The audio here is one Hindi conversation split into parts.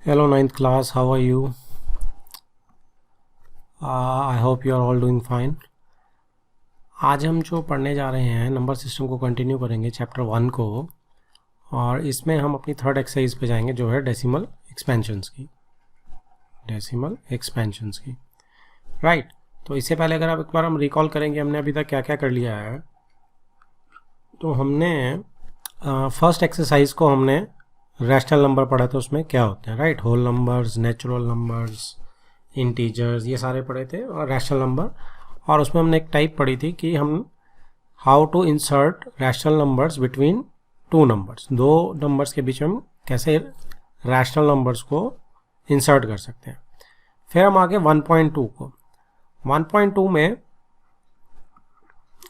Hello ninth class, how are you? I hope you are all doing fine. आज हम जो पढ़ने जा रहे हैं नंबर सिस्टम को कंटिन्यू करेंगे चैप्टर 1 को, और इसमें हम अपनी थर्ड एक्सरसाइज पे जाएंगे जो है डेसिमल एक्सपेंशंस की। राइट। तो इससे पहले अगर आप एक बार हम रिकॉल करेंगे हमने अभी तक क्या क्या कर लिया है, तो हमने फर्स्ट एक्सरसाइज को हमने रैशनल नंबर पढ़ा था, उसमें क्या होते हैं, right, whole numbers, natural numbers, integers, ये सारे पढ़े थे, और रैशनल नंबर। और उसमें हमने एक टाइप पढ़ी थी कि हम how to insert rational numbers between two numbers, दो नंबर्स के बीच में हम कैसे रैशनल नंबर्स को इंसर्ट कर सकते हैं। फिर हम आगे 1.2 को 1.2 में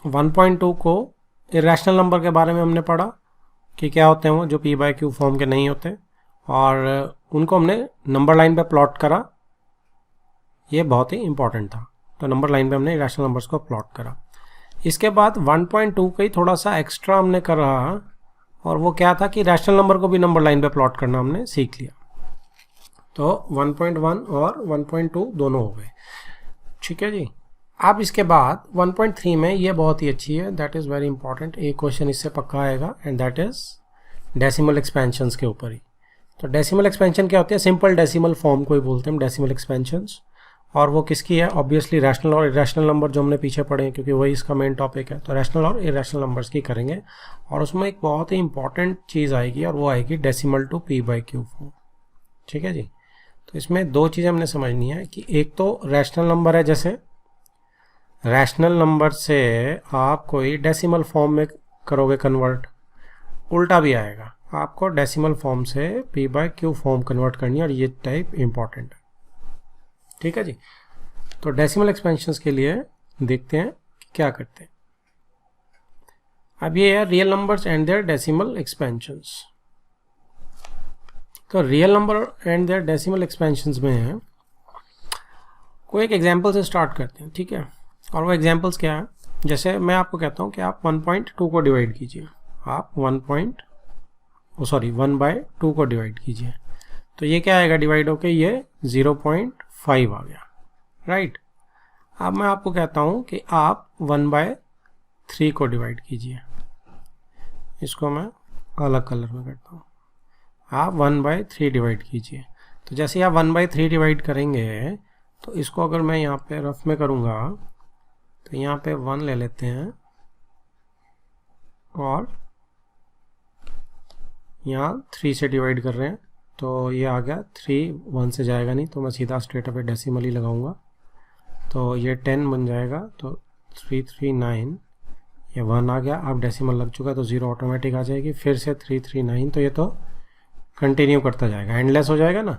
1.2 को इरेशनल नंबर के बारे में हमने पढ़ा कि क्या होते हैं वो जो पी बाई क्यू फॉर्म के नहीं होते, और उनको हमने नंबर लाइन पे प्लॉट करा। ये बहुत ही इंपॉर्टेंट था, तो नंबर लाइन पे हमने इरेशनल नंबर्स को प्लॉट करा। इसके बाद 1.2 का ही थोड़ा सा एक्स्ट्रा हमने कर रहा, और वो क्या था कि रैशनल नंबर को भी नंबर लाइन पे प्लॉट करना हमने सीख लिया। तो 1.1 और 1.2 दोनों हो गए, ठीक है जी। अब इसके बाद 1.3 में ये बहुत ही अच्छी है, दैट इज़ वेरी इंपॉर्टेंट, एक क्वेश्चन इससे पक्का आएगा, and that is decimal expansions के ऊपर ही। तो डेसिमल एक्सपेंशन क्या होती है, सिंपल डेसिमल फॉर्म को ही बोलते हैं हम डेसिमल एक्सपेंशंस, और वो किसकी है, ऑब्वियसली रैशनल और इरेशनल नंबर जो हमने पीछे पढ़े हैं, क्योंकि वही इसका मेन टॉपिक है। तो रैशनल और इरेशनल नंबर्स की करेंगे, और उसमें एक बहुत ही इंपॉर्टेंट चीज़ आएगी, और वो आएगी decimal to p by q form, ठीक है जी। तो इसमें दो चीज़ें हमने समझनी है कि एक तो रैशनल नंबर है, जैसे रैशनल नंबर से आप कोई डेसिमल फॉर्म में करोगे कन्वर्ट, उल्टा भी आएगा, आपको डेसिमल फॉर्म से P by q form convert करनी है, और ये टाइप इंपॉर्टेंट है, ठीक है जी। तो डेसिमल एक्सपेंशंस के लिए देखते हैं कि क्या करते हैं। अब ये है real numbers and their decimal expansions. तो real number and their decimal expansions में है, कोई एक एग्जांपल से स्टार्ट करते हैं, ठीक है। और वो एग्जांपल्स क्या है, जैसे मैं आपको कहता हूँ कि आप 1.2 को डिवाइड कीजिए, आप 1/2 को डिवाइड कीजिए, तो ये क्या आएगा, डिवाइड होके ये 0.5 आ गया, राइट। अब मैं आपको कहता हूँ कि आप 1/3 को डिवाइड कीजिए, इसको मैं अलग कलर में करता हूँ, आप 1/3 डिवाइड कीजिए। तो जैसे आप 1/3 डिवाइड करेंगे, तो इसको अगर मैं यहाँ पे रफ में करूँगा, तो यहाँ पे 1 ले लेते हैं, और यहाँ 3 से डिवाइड कर रहे हैं, तो ये आ गया 3, 1 से जाएगा नहीं, तो मैं सीधा स्ट्रेट अवे डेसिमल ही लगाऊंगा, तो ये 10 बन जाएगा, तो 339, ये 1 आ गया, अब डेसिमल लग चुका है तो 0 ऑटोमेटिक आ जाएगी, फिर से 339, तो ये तो कंटिन्यू करता जाएगा, एंडलेस हो जाएगा ना।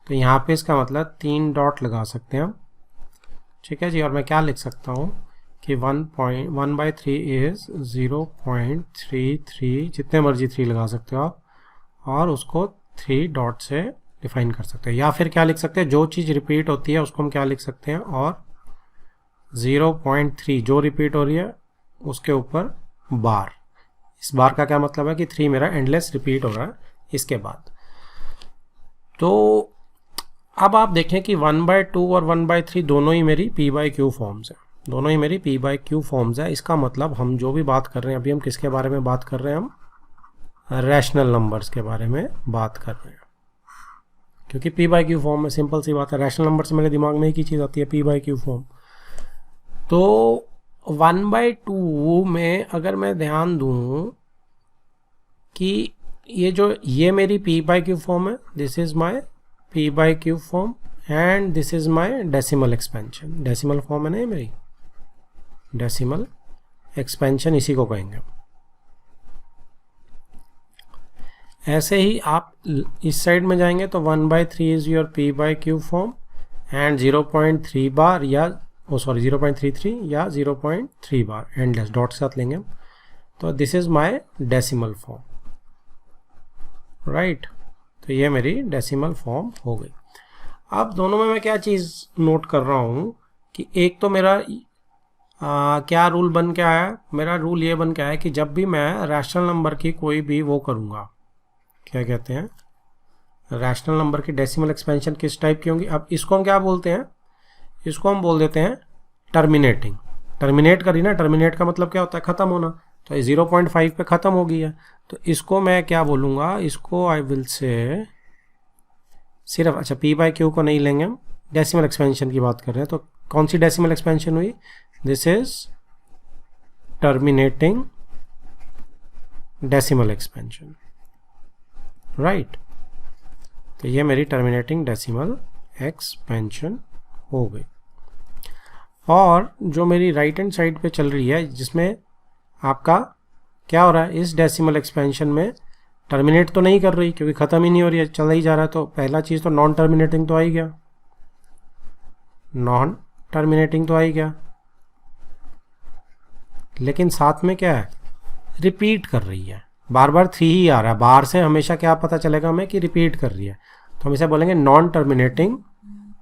तो यहाँ पे इसका मतलब 3 डॉट लगा सकते हैं हम, ठीक है जी। और मैं क्या लिख सकता हूँ कि 1/3 इज 0.33, जितने मर्जी 3 लगा सकते हो आप, और उसको 3 डॉट से डिफाइन कर सकते हैं। या फिर क्या लिख सकते हैं, जो चीज़ रिपीट होती है उसको हम क्या लिख सकते हैं, और 0.3 जो रिपीट हो रही है उसके ऊपर बार। इस बार का क्या मतलब है कि 3 मेरा एंडलेस रिपीट हो रहा है इसके बाद। तो अब आप देखें कि 1/2 और 1/3 दोनों ही मेरी पी बाई क्यू फॉर्म्स है, दोनों ही मेरी पी बाई क्यू फॉर्म्स है। इसका मतलब हम जो भी बात कर रहे हैं, अभी हम किसके बारे में बात कर रहे हैं, हम रैशनल नंबर्स के बारे में बात कर रहे हैं, क्योंकि पी बाई क्यू फॉर्म में सिंपल सी बात है, रैशनल नंबर से मेरे दिमाग में एक ही चीज़ आती है, पी बाई क्यू फॉर्म। तो 1/2 में अगर मैं ध्यान दूं कि ये मेरी पी बाई क्यू फॉर्म है, this is my p by q form, and this is my decimal expansion. Decimal form है ना ये मेरी, डेसिमल एक्सपेंशन इसी को कहेंगे। ऐसे ही आप इस साइड में जाएंगे तो 1/3 is your P by q form, and 0.3 बार या 0.33 या 0.3 बार एंडलेस डॉट के साथ लेंगे, तो this is my decimal form, right. तो ये मेरी डेसिमल फॉर्म हो गई। अब दोनों में मैं क्या चीज़ नोट कर रहा हूँ कि एक तो मेरा क्या रूल बन के आया, मेरा रूल ये बन के आया कि जब भी मैं रैशनल नंबर की कोई भी वो करूँगा, क्या कहते हैं, रैशनल नंबर की डेसिमल एक्सपेंशन किस टाइप की होंगी? अब इसको हम क्या बोलते हैं? इसको हम बोल देते हैं टर्मिनेटिंग। टर्मिनेट करी ना, टर्मिनेट का मतलब क्या होता है? खत्म होना। तो ये 0.5 पे खत्म हो गई है, तो इसको मैं क्या बोलूँगा? इसको आई विल से सिर्फ, अच्छा पी बाय क्यू को नहीं लेंगे हम, डेसिमल एक्सपेंशन की बात कर रहे हैं। तो कौन सी डेसिमल एक्सपेंशन हुई? This is terminating decimal expansion, right. तो ये मेरी टर्मिनेटिंग डेसिमल एक्सपेंशन हो गई। और जो मेरी राइट हैंड साइड पे चल रही है, जिसमें आपका क्या हो रहा है? इस डेसिमल एक्सपेंशन में टर्मिनेट तो नहीं कर रही, क्योंकि ख़त्म ही नहीं हो रही है, चला ही जा रहा है। तो पहला चीज़ तो नॉन टर्मिनेटिंग तो आ ही गया, नॉन टर्मिनेटिंग तो आ ही गया। लेकिन साथ में क्या है? रिपीट कर रही है, बार बार 3 ही आ रहा है। बाहर से हमेशा क्या पता चलेगा हमें कि रिपीट कर रही है, तो हम इसे बोलेंगे नॉन टर्मिनेटिंग,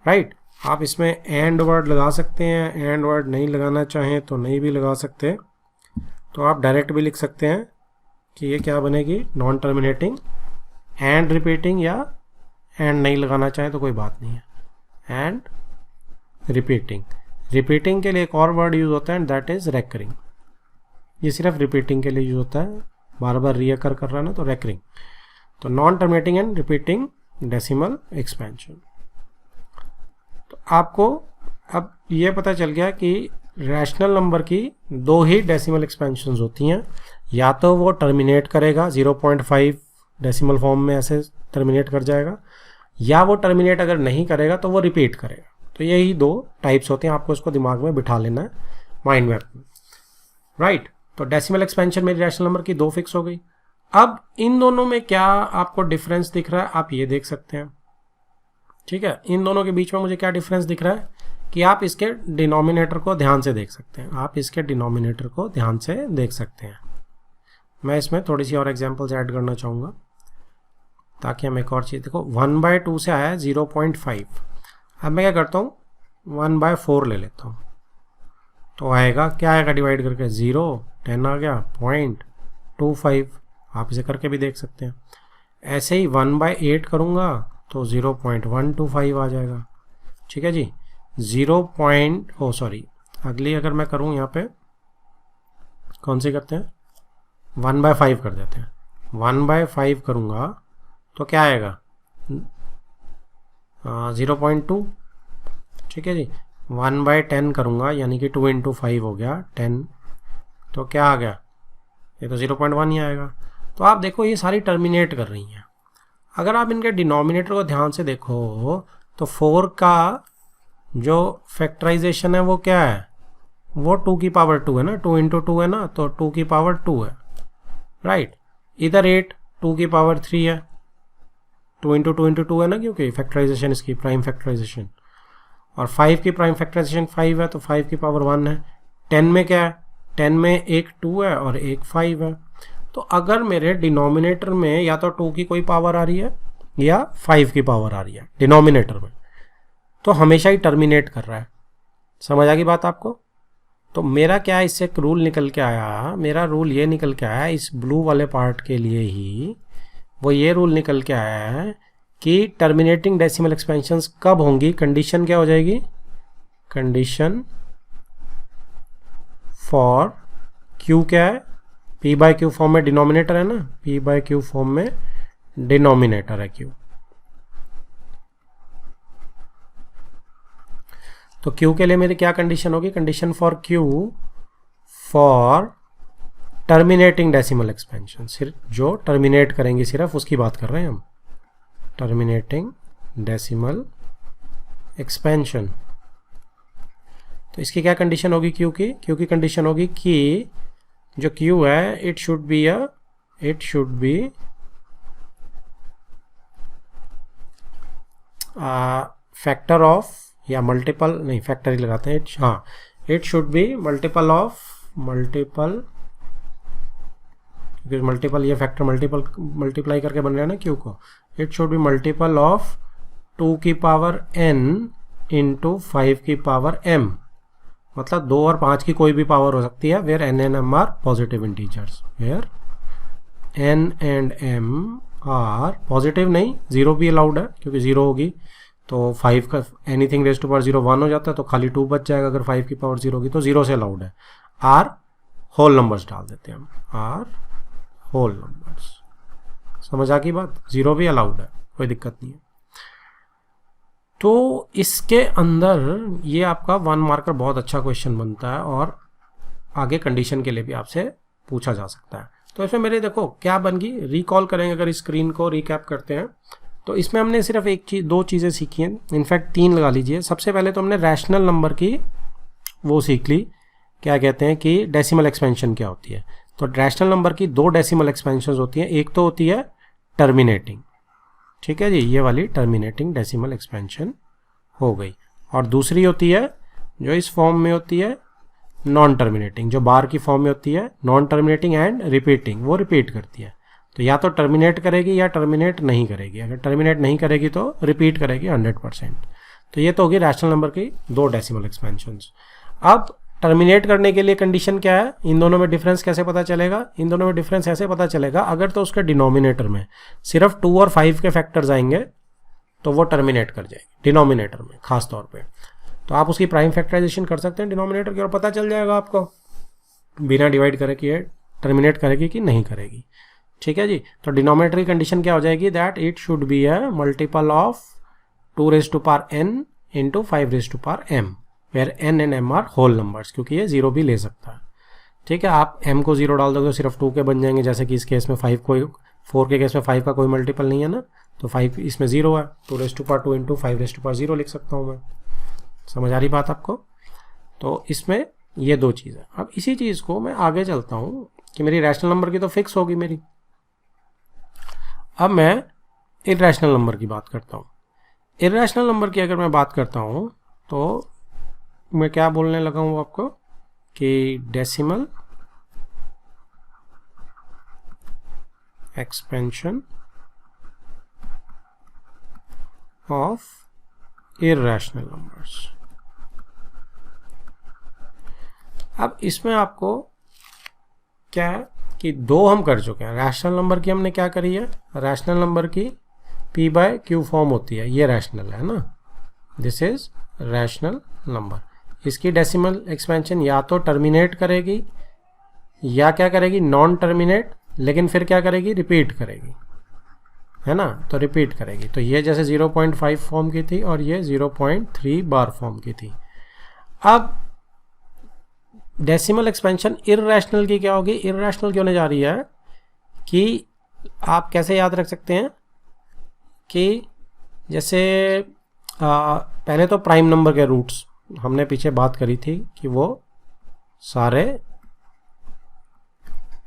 राइट। आप इसमें एंड वर्ड लगा सकते हैं, एंड वर्ड नहीं लगाना चाहें तो नहीं भी लगा सकते। तो आप डायरेक्ट भी लिख सकते हैं कि ये क्या बनेगी? नॉन टर्मिनेटिंग एंड रिपीटिंग, या एंड नहीं लगाना चाहें तो कोई बात नहीं है, एंड रिपीटिंग। रिपीटिंग के लिए एक और वर्ड यूज होता है, दैट इज रेकरिंग। ये सिर्फ रिपीटिंग के लिए यूज होता है, बार बार रीअकर कर रहा है ना, तो रेकरिंग। तो non terminating and repeating decimal expansion. तो आपको अब ये पता चल गया कि रैशनल नंबर की 2 ही डेसिमल एक्सपेंशंस होती हैं। या तो वो टर्मिनेट करेगा 0.5 डेसिमल फॉर्म में ऐसे टर्मिनेट कर जाएगा, या वो टर्मिनेट अगर नहीं करेगा तो वो रिपीट करेगा। तो यही 2 टाइप्स होते हैं, आपको इसको दिमाग में बिठा लेना है, माइंड मैप में, राइट। तो डेसिमल एक्सपेंशन मेरी रैशनल नंबर की 2 फिक्स हो गई। अब इन दोनों में क्या आपको डिफरेंस दिख रहा है? आप ये देख सकते हैं, ठीक है। इन दोनों के बीच में मुझे क्या डिफरेंस दिख रहा है कि आप इसके डिनोमिनेटर को ध्यान से देख सकते हैं, आप इसके डिनोमिनेटर को ध्यान से देख सकते हैं। मैं इसमें थोड़ी सी और एग्जांपल्स ऐड करना चाहूँगा ताकि हम एक और चीज़, देखो 1/2 से आया है 0.5। अब मैं क्या करता हूँ, 1/4 ले लेता हूँ, तो आएगा क्या आएगा? डिवाइड करके 0, 10 आ गया, 0.25। आप इसे करके भी देख सकते हैं। ऐसे ही 1/8 करूँगा तो 0.125 आ जाएगा, ठीक है जी। अगली अगर मैं करूँ यहाँ पे, कौन सी करते हैं? 1/5 कर देते हैं। 1/5 करूँगा तो क्या आएगा? 0.2, ठीक है जी। 1/10 करूँगा, यानी कि 2 × 5 हो गया 10, तो क्या आ गया? ये तो 0.1 ही आएगा। तो आप देखो ये सारी टर्मिनेट कर रही हैं। अगर आप इनके डिनोमिनेटर को ध्यान से देखो तो 4 का जो फैक्टराइजेशन है वो क्या है? वो 2 की पावर 2 है ना, 2 × 2 है ना, तो 2 की पावर 2 है, राइट। इधर 8 2 की पावर 3 है, 2 × 2 × 2 है ना, क्योंकि फैक्टराइजेशन इसकी प्राइम फैक्टराइजेशन। और 5 की प्राइम फैक्टराइजेशन 5 है, तो 5 की पावर 1 है। 10 में क्या है? 10 में एक 2 है और एक 5 है। तो अगर मेरे डिनोमिनेटर में या तो 2 की कोई पावर आ रही है या 5 की पावर आ रही है डिनोमिनेटर में, तो हमेशा ही टर्मिनेट कर रहा है। समझ आ गई बात आपको? तो मेरा क्या है, इससे एक रूल निकल के आया, मेरा रूल ये निकल के आया इस ब्लू वाले पार्ट के लिए ही, वो ये रूल निकल के आया है कि टर्मिनेटिंग डेसिमल एक्सपेंशंस कब होंगी? कंडीशन क्या हो जाएगी? कंडीशन फॉर क्यू क्या है? p/q फॉर्म में डिनोमिनेटर है ना, p/q फॉर्म में डिनोमिनेटर है q। तो q के लिए मेरी क्या कंडीशन होगी? Condition for q for terminating decimal expansion, सिर्फ जो टर्मिनेट करेंगे सिर्फ उसकी बात कर रहे हैं हम, टर्मिनेटिंग डेसिमल एक्सपेंशन। तो इसकी क्या कंडीशन होगी q की? q की कंडीशन होगी कि जो q है it should B factor of, या मल्टीपल नहीं, फैक्टर ही लगाते हैं, हाँ, it should be multiple of क्योंकि मल्टीपल ये फैक्टर मल्टीप्लाई करके बन रहा है ना q को। It should be multiple of 2 की पावर n इंटू 5 की पावर m, मतलब 2 और 5 की कोई भी पावर हो सकती है, where n and m are positive integers, where n and m are positive, नहीं जीरो भी अलाउड है क्योंकि जीरो होगी तो 5 का एनीथिंग रेज टू पावर 0 1 हो जाता है, तो खाली 2 बच जाएगा अगर 5 की पावर 0 होगी, तो 0 से अलाउड है। आर होल नंबर्स डाल देते हैं हम, आर होल नंबर्स। समझ आ गई बात? 0 भी अलाउड है, कोई दिक्कत नहीं है। तो इसके अंदर ये आपका 1 मार्कर बहुत अच्छा क्वेश्चन बनता है और आगे कंडीशन के लिए भी आपसे पूछा जा सकता है। तो इसमें मेरे देखो क्या बन गई, रिकॉल करेंगे अगर स्क्रीन को रिकैप करते हैं तो इसमें हमने सिर्फ एक चीज, दो चीज़ें सीखी हैं, इनफैक्ट 3 लगा लीजिए। सबसे पहले तो हमने रैशनल नंबर की वो सीख ली, क्या कहते हैं कि डेसिमल एक्सपेंशन क्या होती है। तो रैशनल नंबर की 2 डेसिमल एक्सपेंशन होती हैं, एक तो होती है टर्मिनेटिंग, ठीक है जी, ये वाली टर्मिनेटिंग डेसिमल एक्सपेंशन हो गई, और दूसरी होती है जो इस फॉर्म में होती है नॉन टर्मिनेटिंग, जो बार की फॉर्म में होती है नॉन टर्मिनेटिंग एंड रिपीटिंग, वो रिपीट करती है। तो या तो टर्मिनेट करेगी या टर्मिनेट नहीं करेगी, अगर टर्मिनेट नहीं करेगी तो रिपीट करेगी 100%। तो ये तो होगी रैशनल नंबर की 2 डेसिमल एक्सपेंशंस। अब टर्मिनेट करने के लिए कंडीशन क्या है, इन दोनों में डिफरेंस कैसे पता चलेगा, इन दोनों में डिफरेंस ऐसे पता चलेगा अगर तो उसके डिनोमिनेटर में सिर्फ 2 और 5 के फैक्टर्स आएंगे तो वो टर्मिनेट कर जाएगी डिनोमिनेटर में खास तौर पे। तो आप उसकी प्राइम फैक्टराइजेशन कर सकते हैं डिनोमिनेटर की और पता चल जाएगा आपको बिना डिवाइड करे कि ये टर्मिनेट करेगी कि नहीं करेगी, ठीक है जी। तो डिनोमिनेटर की कंडीशन क्या हो जाएगी, that it should be a multiple of 2 raise to power n into 5 raise to power m, where n and m are whole numbers, क्योंकि ये 0 भी ले सकता है, ठीक है। आप m को 0 डाल दोगे तो सिर्फ 2 के बन जाएंगे, जैसे कि इस केस में 5 कोई 4 के केस में 5 का कोई मल्टीपल नहीं है ना, तो 5 इसमें 0 है, 2 raise to power 2 into 5 raise to power 0 लिख सकता हूँ मैं। समझ आ रही बात आपको? तो इसमें ये 2 चीज़ है। अब इसी चीज़ को मैं आगे चलता हूँ कि मेरी रैशनल नंबर की तो फिक्स होगी मेरी, अब मैं इरैशनल नंबर की बात करता हूँ। इरैशनल नंबर की अगर मैं बात करता हूँ तो मैं क्या बोलने लगा हूँ आपको कि decimal expansion of irrational numbers. अब इसमें आपको क्या है कि 2 हम कर चुके हैं। रैशनल नंबर की हमने क्या करी है, रैशनल नंबर की p बाय क्यू फॉर्म होती है, ये रैशनल है ना, दिस इज रैशनल नंबर। इसकी डेसिमल एक्सपेंशन या तो टर्मिनेट करेगी या क्या करेगी, नॉन टर्मिनेट, लेकिन फिर क्या करेगी, रिपीट करेगी, है ना, तो रिपीट करेगी। तो ये जैसे 0.5 फॉर्म की थी और ये 0.3 बार फॉर्म की थी। अब डेसिमल एक्सपेंशन इरैशनल की क्या होगी, इरैशनल की होने जा रही है कि आप कैसे याद रख सकते हैं कि जैसे पहले तो प्राइम नंबर के रूट्स हमने पीछे बात करी थी कि वो सारे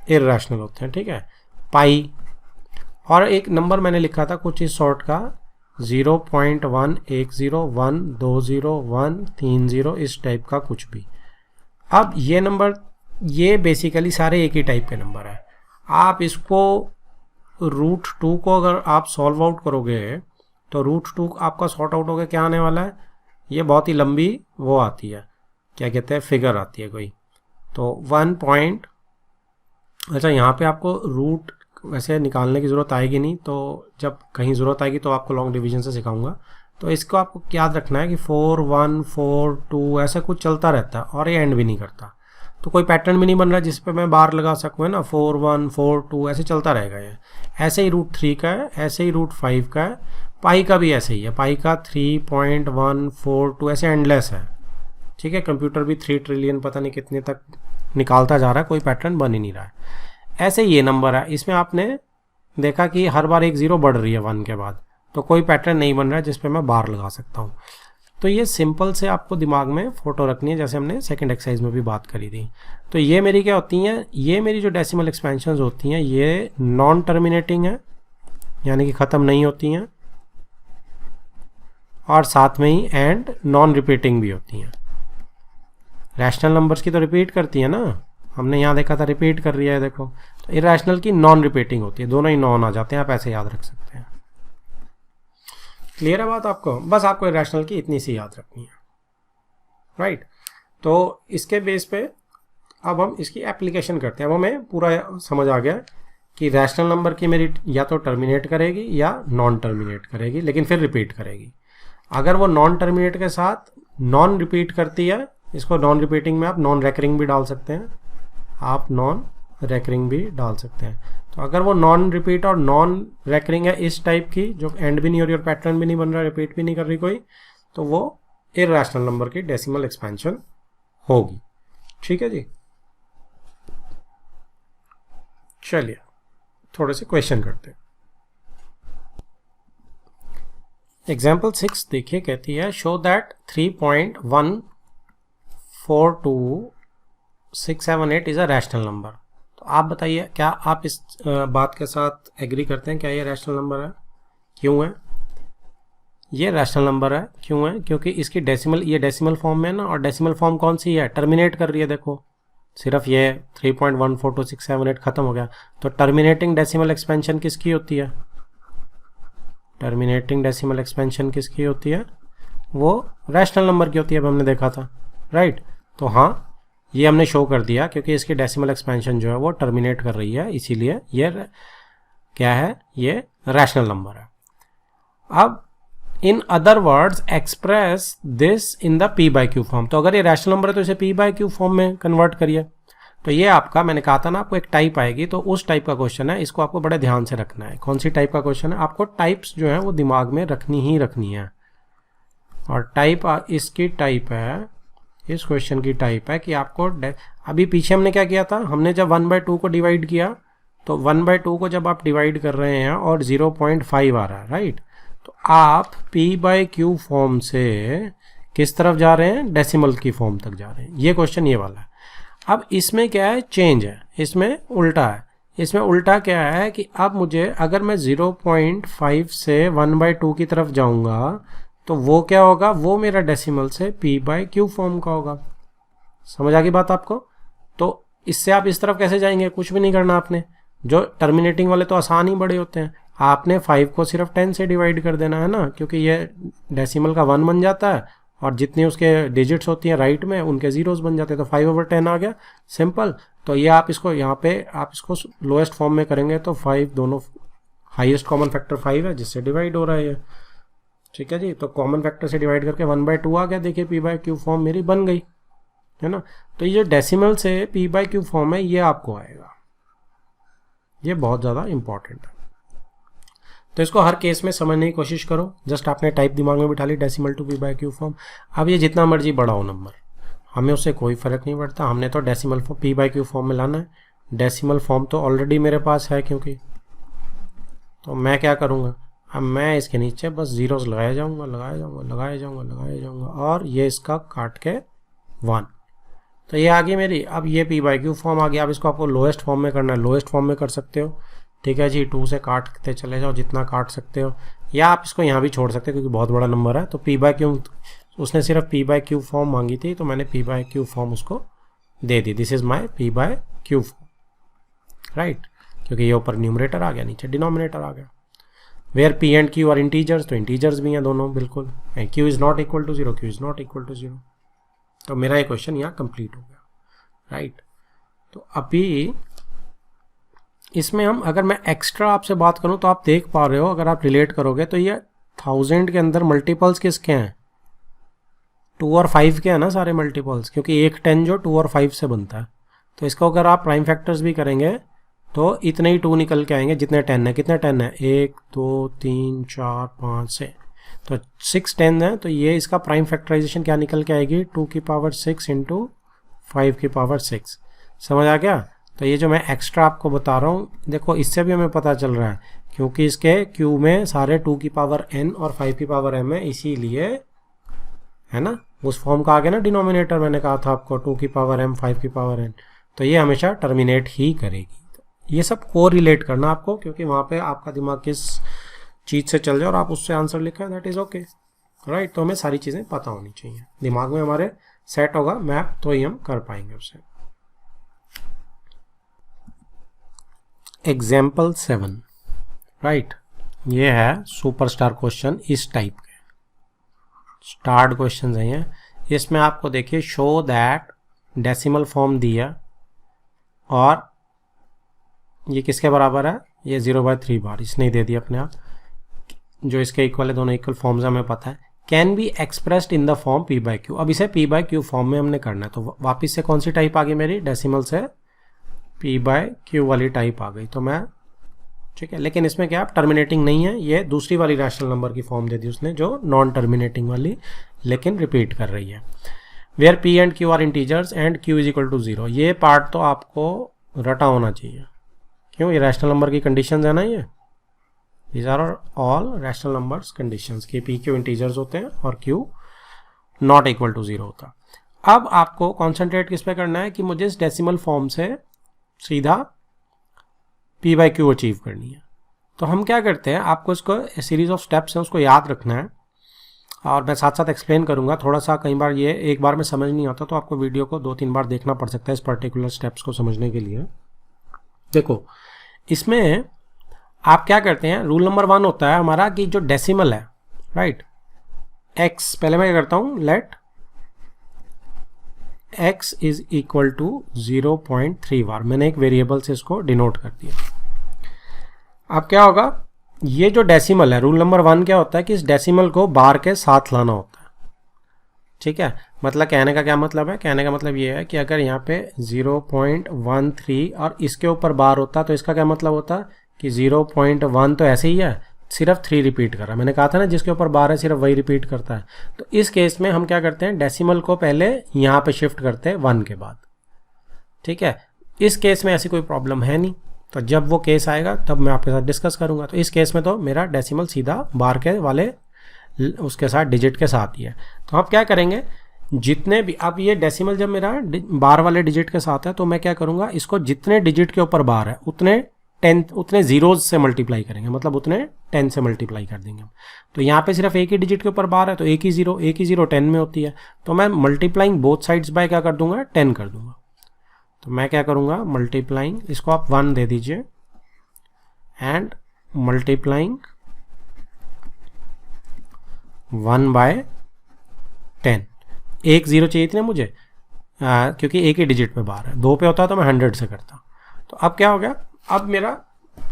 इरैशनल होते हैं, ठीक है। पाई और एक नंबर मैंने लिखा था कुछ इस सॉर्ट का 0.1 1 0 1 2 0 1 3 0, इस टाइप का कुछ भी। अब ये नंबर, ये बेसिकली सारे एक ही टाइप के नंबर है। आप इसको √2 को अगर आप सॉल्व आउट करोगे तो √2 आपका सॉर्ट आउट होकर क्या आने वाला है, ये बहुत ही लंबी वो आती है, क्या कहते हैं, फिगर आती है कोई, तो 1 पॉइंट, अच्छा यहाँ पे आपको रूट वैसे निकालने की ज़रूरत आएगी नहीं, तो जब कहीं ज़रूरत आएगी तो आपको लॉन्ग डिवीजन से सिखाऊंगा। तो इसको आपको याद रखना है कि 4 1 4 2 ऐसा कुछ चलता रहता है और ये एंड भी नहीं करता, तो कोई पैटर्न भी नहीं बन रहा जिस पे मैं बार लगा सकूँ, है ना, 4 1 4 2 ऐसे चलता रहेगा ये। ऐसे ही √3 का है, ऐसे ही √5 का है, पाई का भी ऐसे ही है, पाई का 3.142 ऐसे एंडलेस है, ठीक है। कंप्यूटर भी 3 ट्रिलियन पता नहीं कितने तक निकालता जा रहा है, कोई पैटर्न बन ही नहीं रहा है। ऐसे ये नंबर है, इसमें आपने देखा कि हर बार एक 0 बढ़ रही है 1 के बाद, तो कोई पैटर्न नहीं बन रहा है जिस पे मैं बार लगा सकता हूँ। तो ये सिंपल से आपको दिमाग में फोटो रखनी है, जैसे हमने सेकंड एक्सरसाइज में भी बात करी थी। तो ये मेरी क्या होती हैं, ये मेरी जो डेसिमल एक्सपेंशंस होती हैं ये नॉन टर्मिनेटिंग है, यानी कि ख़त्म नहीं होती हैं, और साथ में ही एंड नॉन रिपीटिंग भी होती हैं। रैशनल नंबर्स की तो रिपीट करती है ना, हमने यहाँ देखा था रिपीट कर रही है, देखो। तो इरैशनल की नॉन रिपीटिंग होती है, दोनों ही नॉन आ जाते हैं, आप ऐसे याद रख सकते हैं। क्लियर है बात आपको? बस आपको इरैशनल की इतनी सी याद रखनी है, राइट। तो इसके बेस पे अब हम इसकी एप्लीकेशन करते हैं। अब हमें पूरा समझ आ गया कि रैशनल नंबर की मेरी या तो टर्मिनेट करेगी या नॉन टर्मिनेट करेगी, लेकिन फिर रिपीट करेगी। अगर वो नॉन टर्मिनेट के साथ नॉन रिपीट करती है, इसको नॉन रिपीटिंग में आप नॉन रेकरिंग भी डाल सकते हैं, आप नॉन रेकरिंग भी डाल सकते हैं। तो अगर वो नॉन रिपीट और नॉन रेकरिंग है इस टाइप की, जो एंड भी नहीं हो रही और पैटर्न भी नहीं बन रहा, रिपीट भी नहीं कर रही कोई, तो वो इर्रेशनल नंबर की डेसिमल एक्सपेंशन होगी। ठीक है जी। चलिए थोड़े से क्वेश्चन करते हैं। एग्जाम्पल 6 देखिए, कहती है show that 3.142678 is a rational number. तो आप बताइए, क्या आप इस बात के साथ एग्री करते हैं? क्या ये रैशनल नंबर है? क्यों है ये रैशनल नंबर है? क्यों है? क्योंकि इसकी डेसिमल, ये डेसिमल फॉर्म में है ना, और डेसिमल फॉर्म कौन सी है? टर्मिनेट कर रही है। देखो सिर्फ ये 3.142678 खत्म हो गया। तो टर्मिनेटिंग डेसिमल एक्सपेंशन किसकी होती है? टर्मिनेटिंग डेसिमल एक्सपेंशन किसकी होती है? वो रैशनल नंबर की होती है, अब हमने देखा था, राइट। तो हाँ, ये हमने शो कर दिया, क्योंकि इसकी डेसिमल एक्सपेंशन जो है वो टर्मिनेट कर रही है, इसीलिए ये क्या है? ये रैशनल नंबर है। अब in other words express this in the P by q form. तो अगर ये रैशनल नंबर है तो इसे पी बाई क्यू फॉर्म में कन्वर्ट करिए। तो ये आपका, मैंने कहा था ना आपको एक टाइप आएगी, तो उस टाइप का क्वेश्चन है, इसको आपको बड़े ध्यान से रखना है। कौन सी टाइप का क्वेश्चन है? आपको टाइप्स जो है वो दिमाग में रखनी ही रखनी है। और टाइप इसकी टाइप है, इस क्वेश्चन की टाइप है कि आपको, अभी पीछे हमने क्या किया था, हमने जब 1/2 को डिवाइड किया, तो 1/2 को जब आप डिवाइड कर रहे हैं और 0.5 आ रहा है, राइट, तो आप पी बाई क्यू फॉर्म से किस तरफ जा रहे हैं? डेसिमल की फॉर्म तक जा रहे हैं। ये क्वेश्चन ये वाला है। अब इसमें क्या है? चेंज है, इसमें उल्टा है। इसमें उल्टा क्या है कि अब मुझे, अगर मैं 0.5 से 1/2 की तरफ जाऊंगा तो वो क्या होगा? वो मेरा डेसिमल से पी बाई क्यू फॉर्म का होगा। समझ आ गई बात आपको? तो इससे आप इस तरफ कैसे जाएंगे? कुछ भी नहीं करना आपने। जो टर्मिनेटिंग वाले तो आसान ही बड़े होते हैं। आपने 5 को सिर्फ 10 से डिवाइड कर देना है ना, क्योंकि ये डेसिमल का 1 बन जाता है, और जितनी उसके डिजिट्स होती हैं राइट में, उनके जीरोस बन जाते हैं। तो 5/10 आ गया, सिंपल। तो ये आप इसको यहाँ पे, आप इसको लोएस्ट फॉर्म में करेंगे तो 5, दोनों हाईएस्ट कॉमन फैक्टर 5 है, जिससे डिवाइड हो रहा है ये। ठीक है जी। तो कॉमन फैक्टर से डिवाइड करके 1/2 आ गया। देखिए पी बाई क्यू फॉर्म मेरी बन गई, है ना। तो ये जो डेसिमल से पी बाई क्यू फॉर्म है, ये आपको आएगा। ये बहुत ज़्यादा इंपॉर्टेंट है। तो इसको हर केस में समझने की कोशिश करो। जस्ट आपने टाइप दिमाग में बिठा ली, decimal to p by q form. अब ये जितना मर्जी बड़ा हो नंबर, हमें उससे कोई फ़र्क नहीं पड़ता। हमने तो decimal form P by q form में लाना है। डेसिमल फॉर्म तो ऑलरेडी मेरे पास है, क्योंकि, तो मैं क्या करूँगा? अब मैं इसके नीचे बस जीरोस लगाया जाऊँगा, और ये इसका काट के 1। तो ये आ गई मेरी। अब ये पी बाई क्यू फॉर्म आ गया। अब इसको आपको लोएस्ट फॉर्म में करना है, लोएस्ट फॉर्म में कर सकते हो। ठीक है जी। 2 से काटते चले जाओ जितना काट सकते हो, या आप इसको यहाँ भी छोड़ सकते हो, क्योंकि बहुत बड़ा नंबर है। तो पी बाई क्यू, उसने सिर्फ पी बाई क्यू फॉर्म मांगी थी, तो मैंने पी बाई क्यू फॉर्म उसको दे दी। This is my p by q form, right, क्योंकि ये ऊपर न्यूमरेटर आ गया, नीचे डिनोमिनेटर आ गया। Where p and q are integers, तो इंटीजर्स भी हैं दोनों, बिल्कुल। Q is not equal to 0, q is not equal to 0। तो मेरा ये क्वेश्चन यहाँ कंप्लीट हो गया, राइट। तो अभी इसमें हम, अगर मैं एक्स्ट्रा आपसे बात करूं तो आप देख पा रहे हो, अगर आप रिलेट करोगे तो ये 1000 के अंदर मल्टीपल्स किसके हैं? 2 और 5 के हैं ना सारे मल्टीपल्स, क्योंकि एक 10 जो 2 और 5 से बनता है। तो इसको अगर आप प्राइम फैक्टर्स भी करेंगे तो इतने ही 2 निकल के आएंगे जितने 10 है। कितने 10 है? 1 2 3 4 5 6, तो 6 10 है। तो ये इसका प्राइम फैक्टराइजेशन क्या निकल के आएगी? 2 की पावर 6 इंटू 5 की पावर 6। समझ आ गया? तो ये जो मैं एक्स्ट्रा आपको बता रहा हूँ, देखो इससे भी हमें पता चल रहा है, क्योंकि इसके क्यू में सारे 2 की पावर n और 5 की पावर m है, इसीलिए, है ना, उस फॉर्म का आ गया ना डिनोमिनेटर। मैंने कहा था आपको 2 की पावर m 5 की पावर n, तो ये हमेशा टर्मिनेट ही करेगी। ये सब को रिलेट करना आपको, क्योंकि वहाँ पे आपका दिमाग किस चीज़ से चल जाए और आप उससे आंसर लिखें, दैट इज़ ओके, राइट। तो हमें सारी चीज़ें पता होनी चाहिए, दिमाग में हमारे सेट होगा मैप, तो ही हम कर पाएंगे उससे। एग्जाम्पल 7, राइट, ये है सुपरस्टार क्वेश्चन इस टाइप के स्टार्ट क्वेश्चन है ये। इसमें आपको देखिए शो दैट डेसिमल फॉर्म दिया और ये किसके बराबर है, ये 0/3 बार, इसने ही दे दिया अपने आप, जो इसके इक्वल है, दोनों इक्वल फॉर्म्स हमें पता है। Can be expressed in the form p/q। अब इसे p/q फॉर्म में हमने करना है, तो वापस से कौन सी टाइप आ गई मेरी, डेसिमल से p/q वाली टाइप आ गई। तो मैं ठीक है, लेकिन इसमें क्या टर्मिनेटिंग नहीं है, ये दूसरी वाली रैशनल नंबर की फॉर्म दे दी उसने, जो नॉन टर्मिनेटिंग वाली लेकिन रिपीट कर रही है। Where p and q are integers and q is equal to 0। ये पार्ट तो आपको रटा होना चाहिए, क्यों, ये रैशनल नंबर की कंडीशंस है ना, ये these are all rational numbers conditions कि p q इंटीजर्स होते हैं और q नॉट इक्वल टू 0 होता। अब आपको कॉन्सेंट्रेट किस पे करना है कि मुझे इस डेसिमल फॉर्म से सीधा p/q अचीव करनी है। तो हम क्या करते हैं, आपको इसको सीरीज ऑफ स्टेप्स हैं उसको याद रखना है, और मैं साथ साथ एक्सप्लेन करूंगा। थोड़ा सा कई बार ये एक बार में समझ नहीं आता, तो आपको वीडियो को 2-3 बार देखना पड़ सकता है इस पर्टिकुलर स्टेप्स को समझने के लिए। देखो, इसमें आप क्या करते हैं, रूल नंबर 1 होता है हमारा कि जो डेसिमल है, राइट, x, पहले मैं क्या करता हूं, let x is equal to 0.3 bar, मैंने एक वेरिएबल से इसको डिनोट कर दिया। अब क्या होगा, ये जो डेसिमल है, रूल नंबर 1 क्या होता है कि इस डेसिमल को बार के साथ लाना होता है, ठीक है। मतलब कहने का क्या मतलब है, कहने का मतलब ये है कि अगर यहाँ पे 0.13 और इसके ऊपर बार होता तो इसका क्या मतलब होता कि 0.1 तो ऐसे ही है, सिर्फ 3 रिपीट कर रहा है। मैंने कहा था ना, जिसके ऊपर बार है सिर्फ वही रिपीट करता है। तो इस केस में हम क्या करते हैं, डेसिमल को पहले यहाँ पे शिफ्ट करते हैं 1 के बाद, ठीक है। इस केस में ऐसी कोई प्रॉब्लम है नहीं, तो जब वो केस आएगा तब मैं आपके साथ डिस्कस करूंगा। तो इस केस में तो मेरा डेसिमल सीधा बार के वाले उसके साथ डिजिट के साथ ही है। तो आप क्या करेंगे, जितने भी, अब ये डेसिमल जब मेरा बार वाले डिजिट के साथ है, तो मैं क्या करूंगा, इसको जितने डिजिट के ऊपर बार है उतने जीरोज से मल्टीप्लाई करेंगे, मतलब उतने 10 से मल्टीप्लाई कर देंगे। तो यहाँ पे सिर्फ एक ही डिजिट के ऊपर बार है, तो एक ही जीरो 10 में होती है, तो मैं मल्टीप्लाइंग बोथ साइड्स बाय क्या कर दूंगा, 10 कर दूंगा। तो मैं क्या करूंगा, मल्टीप्लाइंग, इसको आप 1 दे दीजिए, एंड मल्टीप्लाइंग 1/10। एक 0 चाहिए थी ना मुझे, क्योंकि एक ही डिजिट पे बार है, 2 पे होता है तो मैं 100 से करता। तो अब क्या हो गया, अब मेरा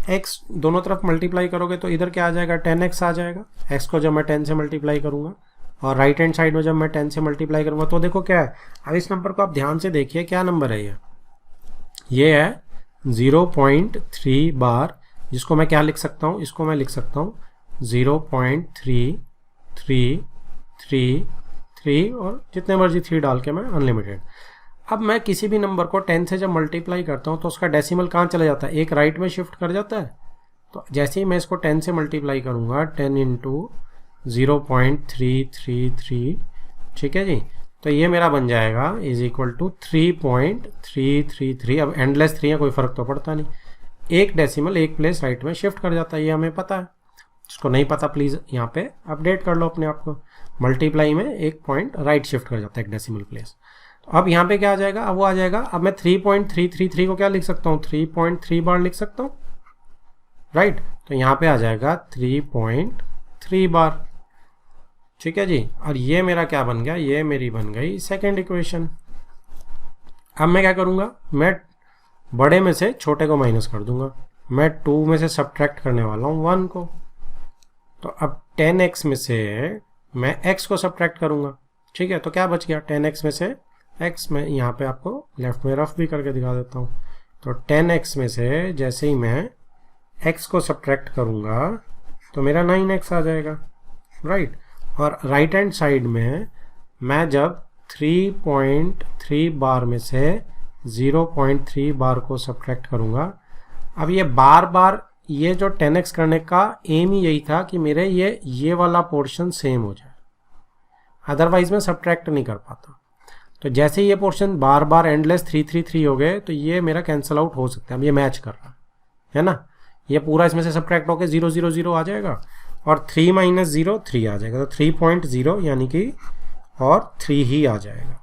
x दोनों तरफ मल्टीप्लाई करोगे तो इधर क्या आ जाएगा, 10x आ जाएगा। x को जब मैं 10 से मल्टीप्लाई करूंगा और राइट हैंड साइड में जब मैं 10 से मल्टीप्लाई करूंगा, तो देखो क्या है, अब इस नंबर को आप ध्यान से देखिए, क्या नंबर है ये है 0.3 बार, जिसको मैं क्या लिख सकता हूँ, इसको मैं लिख सकता हूँ 0.3333 और जितने मर्जी 3 डाल के मैं अनलिमिटेड। अब मैं किसी भी नंबर को 10 से जब मल्टीप्लाई करता हूँ तो उसका डेसिमल कहाँ चला जाता है, एक राइट में शिफ्ट कर जाता है। तो जैसे ही मैं इसको 10 से मल्टीप्लाई करूँगा, 10 इंटू 0.333, ठीक है जी, तो ये मेरा बन जाएगा इज इक्वल टू 3.333। अब एंडलेस 3 है, कोई फर्क तो पड़ता नहीं, एक डेसिमल एक प्लेस राइट में शिफ्ट कर जाता है, ये हमें पता है। जिसको नहीं पता प्लीज़ यहाँ पे अपडेट कर लो अपने आप को, मल्टीप्लाई में एक पॉइंट राइट शिफ्ट कर जाता है एक डेसिमल प्लेस। अब यहाँ पे क्या आ जाएगा, अब वो आ जाएगा, अब मैं 3.333 को क्या लिख सकता हूँ, 3.3 बार लिख सकता हूँ, राइट। तो यहाँ पे आ जाएगा 3.3 बार, ठीक है जी। और ये मेरा क्या बन गया, ये मेरी बन गई सेकेंड इक्वेशन। अब मैं क्या करूँगा, मैं बड़े में से छोटे को माइनस कर दूंगा, मैं 2 में से सब्ट्रैक्ट करने वाला हूँ 1 को। तो अब 10x में से मैं x को सब्ट्रैक्ट करूँगा, ठीक है। तो क्या बच गया, 10x में से x, में यहाँ पे आपको लेफ्ट में रफ भी करके दिखा देता हूँ। तो 10x में से जैसे ही मैं x को सब्ट्रैक्ट करूँगा तो मेरा 9x आ जाएगा, राइट। और राइट हैंड साइड में मैं जब 3.3 बार में से 0.3 बार को सब्ट्रैक्ट करूँगा, अब ये बार बार ये जो 10x करने का एम ही यही था कि मेरे ये वाला पोर्शन सेम हो जाए, अदरवाइज मैं सब्ट्रैक्ट नहीं कर पाता। तो जैसे ये पोर्शन बार बार एंडलेस 333 हो गए, तो ये मेरा कैंसिल आउट हो सकता है। अब ये मैच कर रहा है ना, ये पूरा इसमें से सब्ट्रैक्ट होकर 000 आ जाएगा और 3 - 0 3 आ जाएगा, तो 3.0 यानी कि और 3 ही आ जाएगा।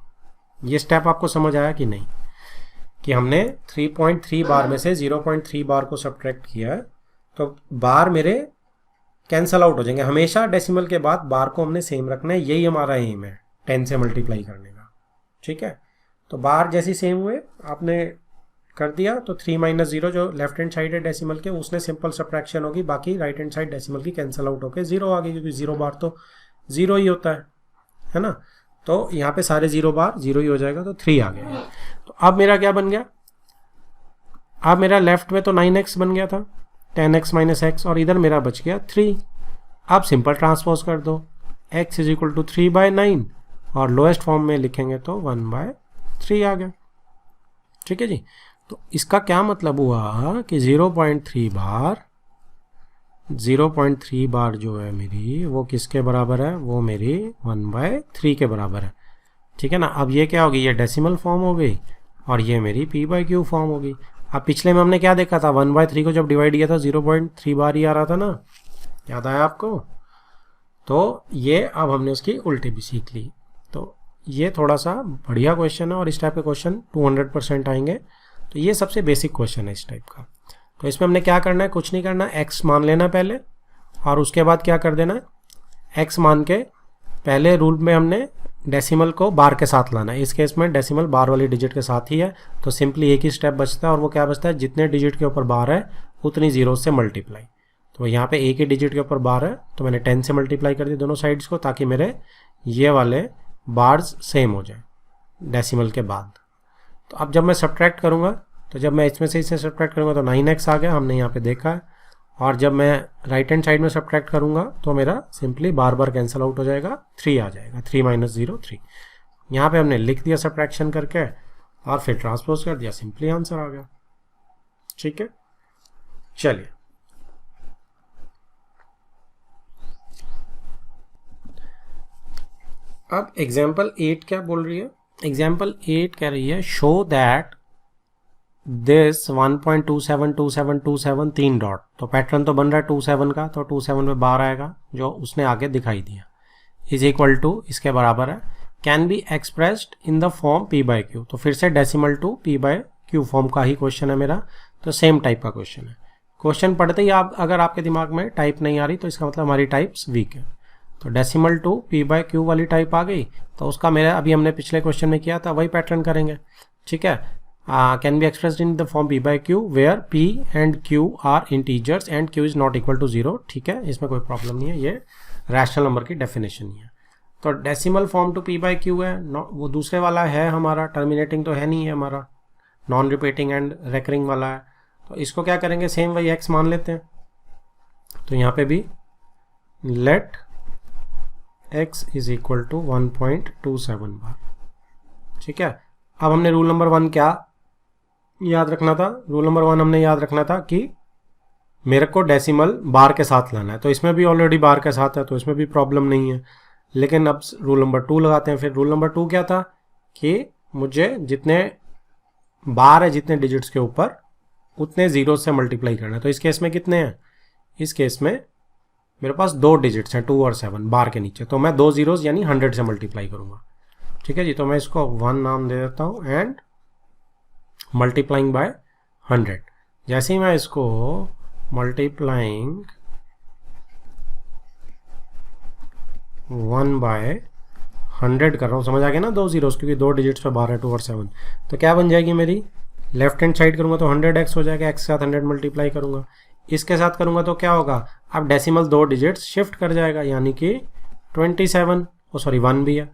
ये स्टेप आपको समझ आया कि नहीं, कि हमने 3.3 बार में से 0.3 बार को सब्ट्रैक्ट किया है, तो बार मेरे कैंसिल आउट हो जाएंगे। हमेशा डेसिमल के बाद बार को हमने सेम रखना है, यही हमारा एम है 10 से मल्टीप्लाई करने का, ठीक है। तो बार जैसे सेम हुए, आपने कर दिया तो 3 माइनस 0 जो लेफ्ट हैंड साइड है डेसिमल के उसने सिंपल सब्ट्रैक्शन होगी, बाकी राइट हैंड साइड डेसिमल की कैंसिल आउट होकर 0 आ गई, क्योंकि 0 बार तो 0 ही होता है ना। तो यहाँ पे सारे 0 बार 0 ही हो जाएगा, तो 3 आ गया। तो अब मेरा क्या बन गया, अब मेरा लेफ्ट में तो 9x बन गया था, 10x माइनस एक्स, और इधर मेरा बच गया 3। अब सिंपल ट्रांसपोज कर दो, x इज इक्वल टू 3/9, और लोएस्ट फॉर्म में लिखेंगे तो 1/3 आ गया। ठीक है जी। तो इसका क्या मतलब हुआ कि 0.3 बार जो है मेरी वो किसके बराबर है, वो मेरी 1/3 के बराबर है। ठीक है ना। अब ये क्या होगी, ये डेसिमल फॉर्म हो गई और ये मेरी p/q फॉर्म होगी। अब पिछले में हमने क्या देखा था, 1/3 को जब डिवाइड किया था 0.3 बार ही आ रहा था ना, याद आया आपको। तो ये अब हमने उसकी उल्टी भी सीख ली। तो ये थोड़ा सा बढ़िया क्वेश्चन है और इस टाइप के क्वेश्चन 200% आएंगे। तो ये सबसे बेसिक क्वेश्चन है इस टाइप का। तो इसमें हमने क्या करना है, कुछ नहीं करना, x मान लेना पहले, और उसके बाद क्या कर देना है, x मान के पहले रूल में हमने डेसिमल को बार के साथ लाना है। इस केस में डेसिमल बार वाली डिजिट के साथ ही है, तो सिंपली एक ही स्टेप बचता है, और वो क्या बचता है, जितने डिजिट के ऊपर बार है उतनी जीरो से मल्टीप्लाई। तो यहाँ पे एक ही डिजिट के ऊपर बार है, तो मैंने 10 से मल्टीप्लाई कर दी दोनों साइड्स को, ताकि मेरे ये वाले बार्स सेम हो जाए डेसिमल के बाद। तो अब जब मैं सब्ट्रैक्ट करूँगा, तो जब मैं इसमें से इसे सब्ट्रैक्ट करूँगा तो 9x आ गया, हमने यहाँ पे देखा है। और जब मैं राइट हैंड साइड में सब्ट्रैक्ट करूँगा तो मेरा सिंपली बार बार कैंसिल आउट हो जाएगा, 3 आ जाएगा, 3 माइनस 0 3। यहाँ पे हमने लिख दिया सब्ट्रैक्शन करके और फिर ट्रांसपोज कर दिया, सिंपली आंसर आ गया। ठीक है, चलिए अब एग्जाम्पल 8 क्या बोल रही है। एग्जाम्पल 8 कह रही है शो दैट दिस 1.272727 3 डॉट। तो पैटर्न तो बन रहा है 27 का, तो 27 में बार आएगा जो उसने आगे दिखाई दिया, इज इक्वल टू इसके बराबर है, can be expressed in the form p/q। तो फिर से डेसिमल टू p/q फॉर्म का ही क्वेश्चन है मेरा, तो सेम टाइप का क्वेश्चन है। क्वेश्चन पढ़ते ही आप अगर आपके दिमाग में टाइप नहीं आ रही तो इसका मतलब हमारी टाइप्स वीक है। तो डेसिमल टू p/q वाली टाइप आ गई, तो उसका मेरा अभी हमने पिछले क्वेश्चन में किया था वही पैटर्न करेंगे। ठीक है, can be expressed in the form p/q where p and q are integers and q is not equal to 0। ठीक है, इसमें कोई प्रॉब्लम नहीं है, ये रैशनल नंबर की डेफिनेशन ही है। तो डेसिमल फॉर्म टू p/q है, वो दूसरे वाला है हमारा, टर्मिनेटिंग तो है नहीं है हमारा, नॉन रिपीटिंग एंड रेकरिंग वाला है। तो इसको क्या करेंगे, सेम वही x मान लेते हैं। तो यहाँ पे भी let x is equal to 1.27 bar. ठीक है, अब हमने रूल नंबर 1 क्या याद रखना था, रूल नंबर 1 हमने याद रखना था कि मेरे को डेसिमल बार के साथ लाना है। तो इसमें भी ऑलरेडी बार के साथ है, तो इसमें भी प्रॉब्लम नहीं है। लेकिन अब रूल नंबर 2 लगाते हैं। फिर रूल नंबर 2 क्या था कि मुझे जितने बार है जितने डिजिट्स के ऊपर उतने जीरो से मल्टीप्लाई करना है। तो इस केस में कितने हैं, इस केस में मेरे पास 2 डिजिट्स हैं 2 और 7 बार के नीचे, तो मैं 2 जीरोस यानी 100 से मल्टीप्लाई करूंगा। ठीक है जी, तो मैं इसको 1 नाम दे देता हूं एंड मल्टीप्लाइंग बाय 100। जैसे ही मैं इसको मल्टीप्लाइंग 1 बाय 100 कर रहा हूं, समझ आ गया ना, 2 जीरोस, क्योंकि 2 डिजिट्स पे बार है 2 और 7। तो क्या बन जाएगी मेरी, लेफ्ट हैंड साइड करूंगा तो 100x हो जाएगा, x के साथ 100 मल्टीप्लाई करूंगा, इसके साथ करूंगा तो क्या होगा, अब डेसिमल 2 डिजिट्स शिफ्ट कर जाएगा, यानी कि 27, सॉरी 1 भी है,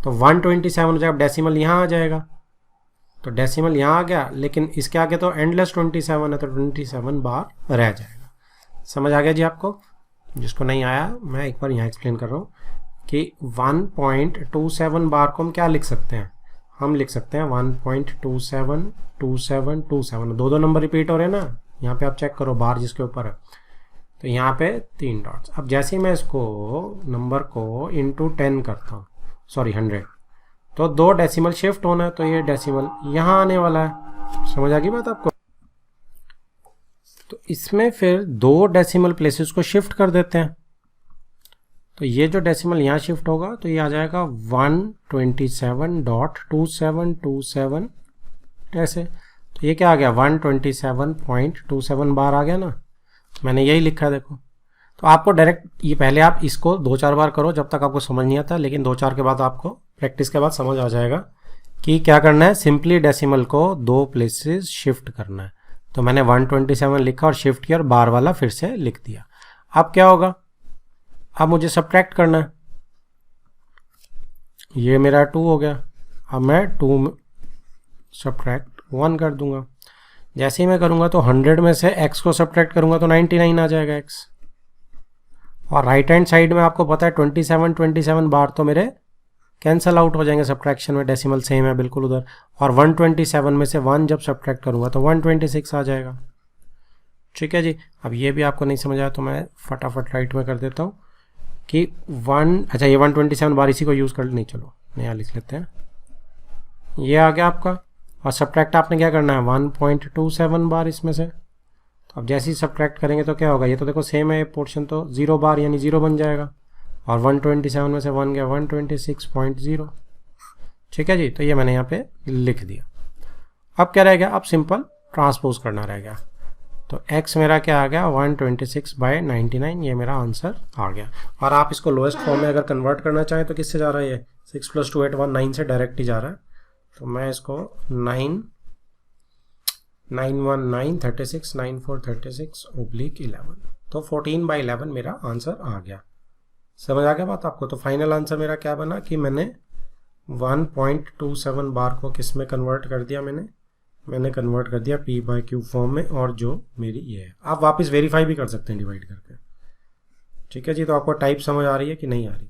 तो 127 हो जाएगा। डेसिमल यहाँ आ जाएगा, तो डेसिमल यहाँ आ गया, लेकिन इसके आगे तो एंडलेस 27 है, तो 27 बार रह जाएगा। समझ आ गया जी आपको। जिसको नहीं आया मैं एक बार यहाँ एक्सप्लेन कर रहा हूँ कि 1.27 बार को हम क्या लिख सकते हैं, हम लिख सकते हैं 1.272727, दो नंबर रिपीट हो रहे हैं ना, यहाँ पे आप चेक करो बार जिसके ऊपर है, तो यहाँ पे 3 डॉट्स। अब जैसे ही मैं इसको नंबर को इंटू 10 करता हूँ, सॉरी 100, तो 2 डेसिमल शिफ्ट होना है, तो ये डेसिमल यहाँ आने वाला है। समझ आ गई बात आपको। तो इसमें फिर 2 डेसिमल प्लेसेस को शिफ्ट कर देते हैं, तो ये जो डेसिमल यहाँ शिफ्ट होगा तो ये आ जाएगा 127.2727 ऐसे। तो ये क्या आ गया, 127.27 बार आ गया ना, मैंने यही लिखा है देखो। तो आपको डायरेक्ट ये पहले आप इसको 2-4 बार करो जब तक आपको समझ नहीं आता, लेकिन 2-4 के बाद आपको प्रैक्टिस के बाद समझ आ जाएगा कि क्या करना है, सिंपली डेसिमल को 2 प्लेसेस शिफ्ट करना है। तो मैंने 127 लिखा और शिफ्ट किया और बार वाला फिर से लिख दिया। अब क्या होगा, अब मुझे सब्ट्रैक्ट करना है। ये मेरा 2 हो गया, अब मैं 2 सब्ट्रैक्ट 1 कर दूंगा। जैसे ही मैं करूंगा तो 100 में से x को सब्ट्रैक्ट करूंगा तो 99 आ जाएगा x। और राइट हैंड साइड में आपको पता है 27 बार तो मेरे कैंसल आउट हो जाएंगे सब्ट्रैक्शन में, डेसिमल सेम है बिल्कुल उधर। और 127 में से 1 जब सब्ट्रैक्ट करूंगा तो 126 आ जाएगा। ठीक है जी। अब ये भी आपको नहीं समझ आया तो मैं फटाफट राइट में कर देता हूँ कि 1, अच्छा ये 127 बार इसी को यूज़ कर, नहीं चलो नया लिख लेते हैं। ये आ गया आपका, और सब्ट्रैक्ट आपने क्या करना है 1.27 बार इसमें से। तो अब जैसे ही सब्ट्रैक्ट करेंगे तो क्या होगा, ये तो देखो सेम है पोर्शन, तो 0 बार यानी 0 बन जाएगा। और 127 में से 1 गया 126.0। ठीक है जी। तो ये मैंने यहाँ पे लिख दिया। अब क्या रह गया, अब सिंपल ट्रांसपोज करना रह गया। तो x मेरा क्या आ गया 126/99, ये मेरा आंसर आ गया। और आप इसको लोएस्ट फॉर्म में अगर कन्वर्ट करना चाहें तो किससे जा रहा है, ये 6 + 2 = 8 9 से डायरेक्ट ही जा रहा है। तो मैं इसको 9 9 1 9 36 9 4 36 / 11, तो 14/11 मेरा आंसर आ गया। समझ आ गया बात आपको। तो फाइनल आंसर मेरा क्या बना कि मैंने 1.27 बार को किस में कन्वर्ट कर दिया, मैंने कन्वर्ट कर दिया p/q फॉर्म में। और जो मेरी ये है, आप वापस वेरीफाई भी कर सकते हैं डिवाइड करके। ठीक है जी। तो आपको टाइप समझ आ रही है कि नहीं आ रही।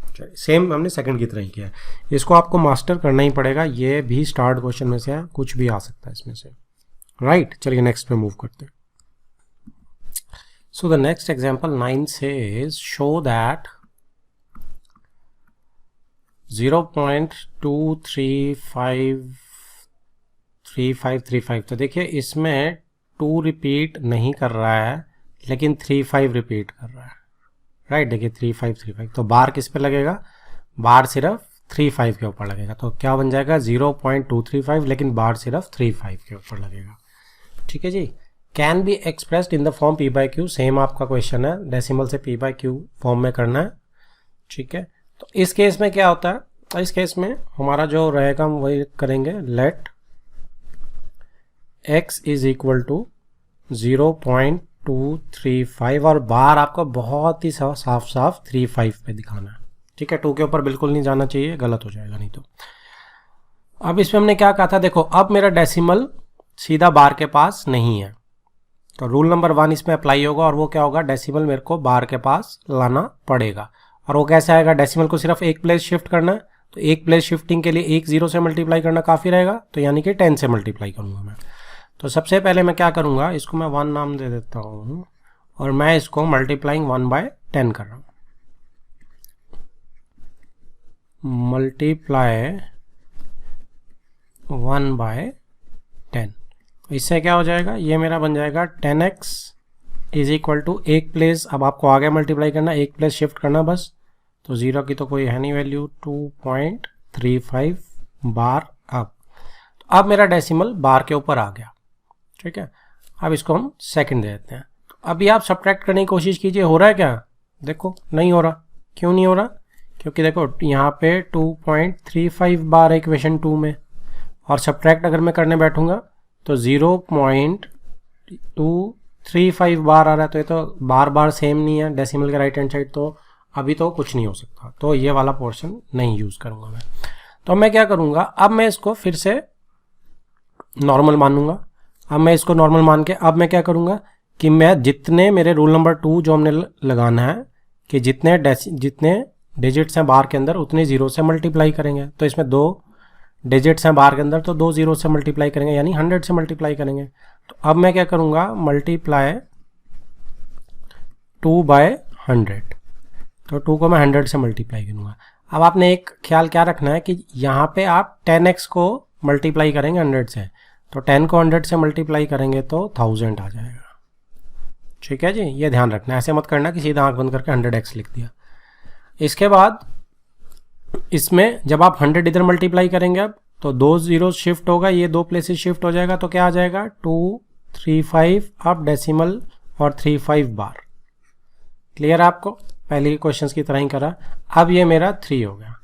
चलिए, सेम हमने सेकंड की तरह ही किया है। इसको आपको मास्टर करना ही पड़ेगा, ये भी स्टार्ट क्वेश्चन में से है, कुछ भी आ सकता है इसमें से। राइट, चलिए नेक्स्ट पे मूव करते हैं। So the next example 9 says show that 0.23535। तो देखिए इसमें 2 रिपीट नहीं कर रहा है लेकिन 35 रिपीट कर रहा है। राइट, देखिए 3535। तो बार किस पे लगेगा, बार सिर्फ 35 के ऊपर लगेगा। तो क्या बन जाएगा 0.235, लेकिन बार सिर्फ 35 के ऊपर लगेगा। ठीक है जी। Can be expressed in the form p/q, same आपका क्वेश्चन है, डेसिमल से p/q फॉर्म में करना है। ठीक है। तो इस केस में क्या होता है, इस केस में हमारा जो रहेगा हम वही करेंगे, लेट x = 0.235 और बार आपको बहुत ही साफ 35 पे दिखाना है। ठीक है, 2 के ऊपर बिल्कुल नहीं जाना चाहिए, गलत हो जाएगा नहीं तो। अब इसमें हमने क्या कहा था, देखो अब मेरा डेसिमल सीधा बार के पास नहीं है, तो रूल नंबर 1 इसमें अप्लाई होगा। और वो क्या होगा, डेसिमल मेरे को बार के पास लाना पड़ेगा। और वो कैसे आएगा, डेसिमल को सिर्फ एक प्लेस शिफ्ट करना है। तो एक प्लेस शिफ्टिंग के लिए एक 0 से मल्टीप्लाई करना काफ़ी रहेगा, तो यानी कि 10 से मल्टीप्लाई करूँगा मैं। तो सबसे पहले मैं क्या करूँगा, इसको मैं 1 नाम दे देता हूँ और मैं इसको मल्टीप्लाइंग 1/10 कर रहा हूँ। मल्टीप्लाई 1/10, इससे क्या हो जाएगा, ये मेरा बन जाएगा 10x = एक प्लेस। अब आपको आगे मल्टीप्लाई करना, एक प्लेस शिफ्ट करना बस। तो 0 की तो कोई है नहीं वैल्यू, 2.35 बार। तो अब मेरा डेसिमल बार के ऊपर आ गया। ठीक है, अब इसको हम सेकंड दे देते हैं। तो अभी आप सब्ट्रैक्ट करने की कोशिश कीजिए, हो रहा है क्या, देखो नहीं हो रहा। क्यों नहीं हो रहा, क्योंकि देखो यहाँ पे 2.35 बार है इक्वेशन 2 में, और सब्ट्रैक्ट अगर मैं करने बैठूंगा तो 0.235 बार आ रहा है। तो ये तो बार बार सेम नहीं है डेसिमल के राइट हैंड साइड, तो अभी तो कुछ नहीं हो सकता। तो ये वाला पोर्शन नहीं यूज़ करूँगा मैं। तो मैं क्या करूँगा, अब मैं इसको फिर से नॉर्मल मानूंगा। अब मैं इसको नॉर्मल मान के अब मैं क्या करूँगा कि मैं जितने मेरे रूल नंबर 2 जो हमने लगाना है कि जितने डिजिट्स हैं बार के अंदर उतने 0 से मल्टीप्लाई करेंगे। तो इसमें 2 डिजिट्स हैं बार के अंदर, तो 2 0 से मल्टीप्लाई करेंगे यानी 100 से मल्टीप्लाई करेंगे। तो अब मैं क्या करूँगा, मल्टीप्लाई 2/100, तो 2 को मैं 100 से मल्टीप्लाई करूँगा। अब आपने एक ख्याल क्या रखना है कि यहाँ पे आप 10x को मल्टीप्लाई करेंगे 100 से, तो 10 को 100 से मल्टीप्लाई करेंगे तो 1000 आ जाएगा। ठीक है जी, ये ध्यान रखना है, ऐसे मत करना कि सीधा आंख बंद करके 100x लिख दिया। इसके बाद इसमें जब आप 100 इधर मल्टीप्लाई करेंगे अब तो 2 0 शिफ्ट होगा, ये 2 प्लेसेस शिफ्ट हो जाएगा, तो क्या आ जाएगा 235 अब डेसिमल और 35 बार। क्लियर है आपको, पहले क्वेश्चंस की तरह ही करा। अब ये मेरा 3 हो गया।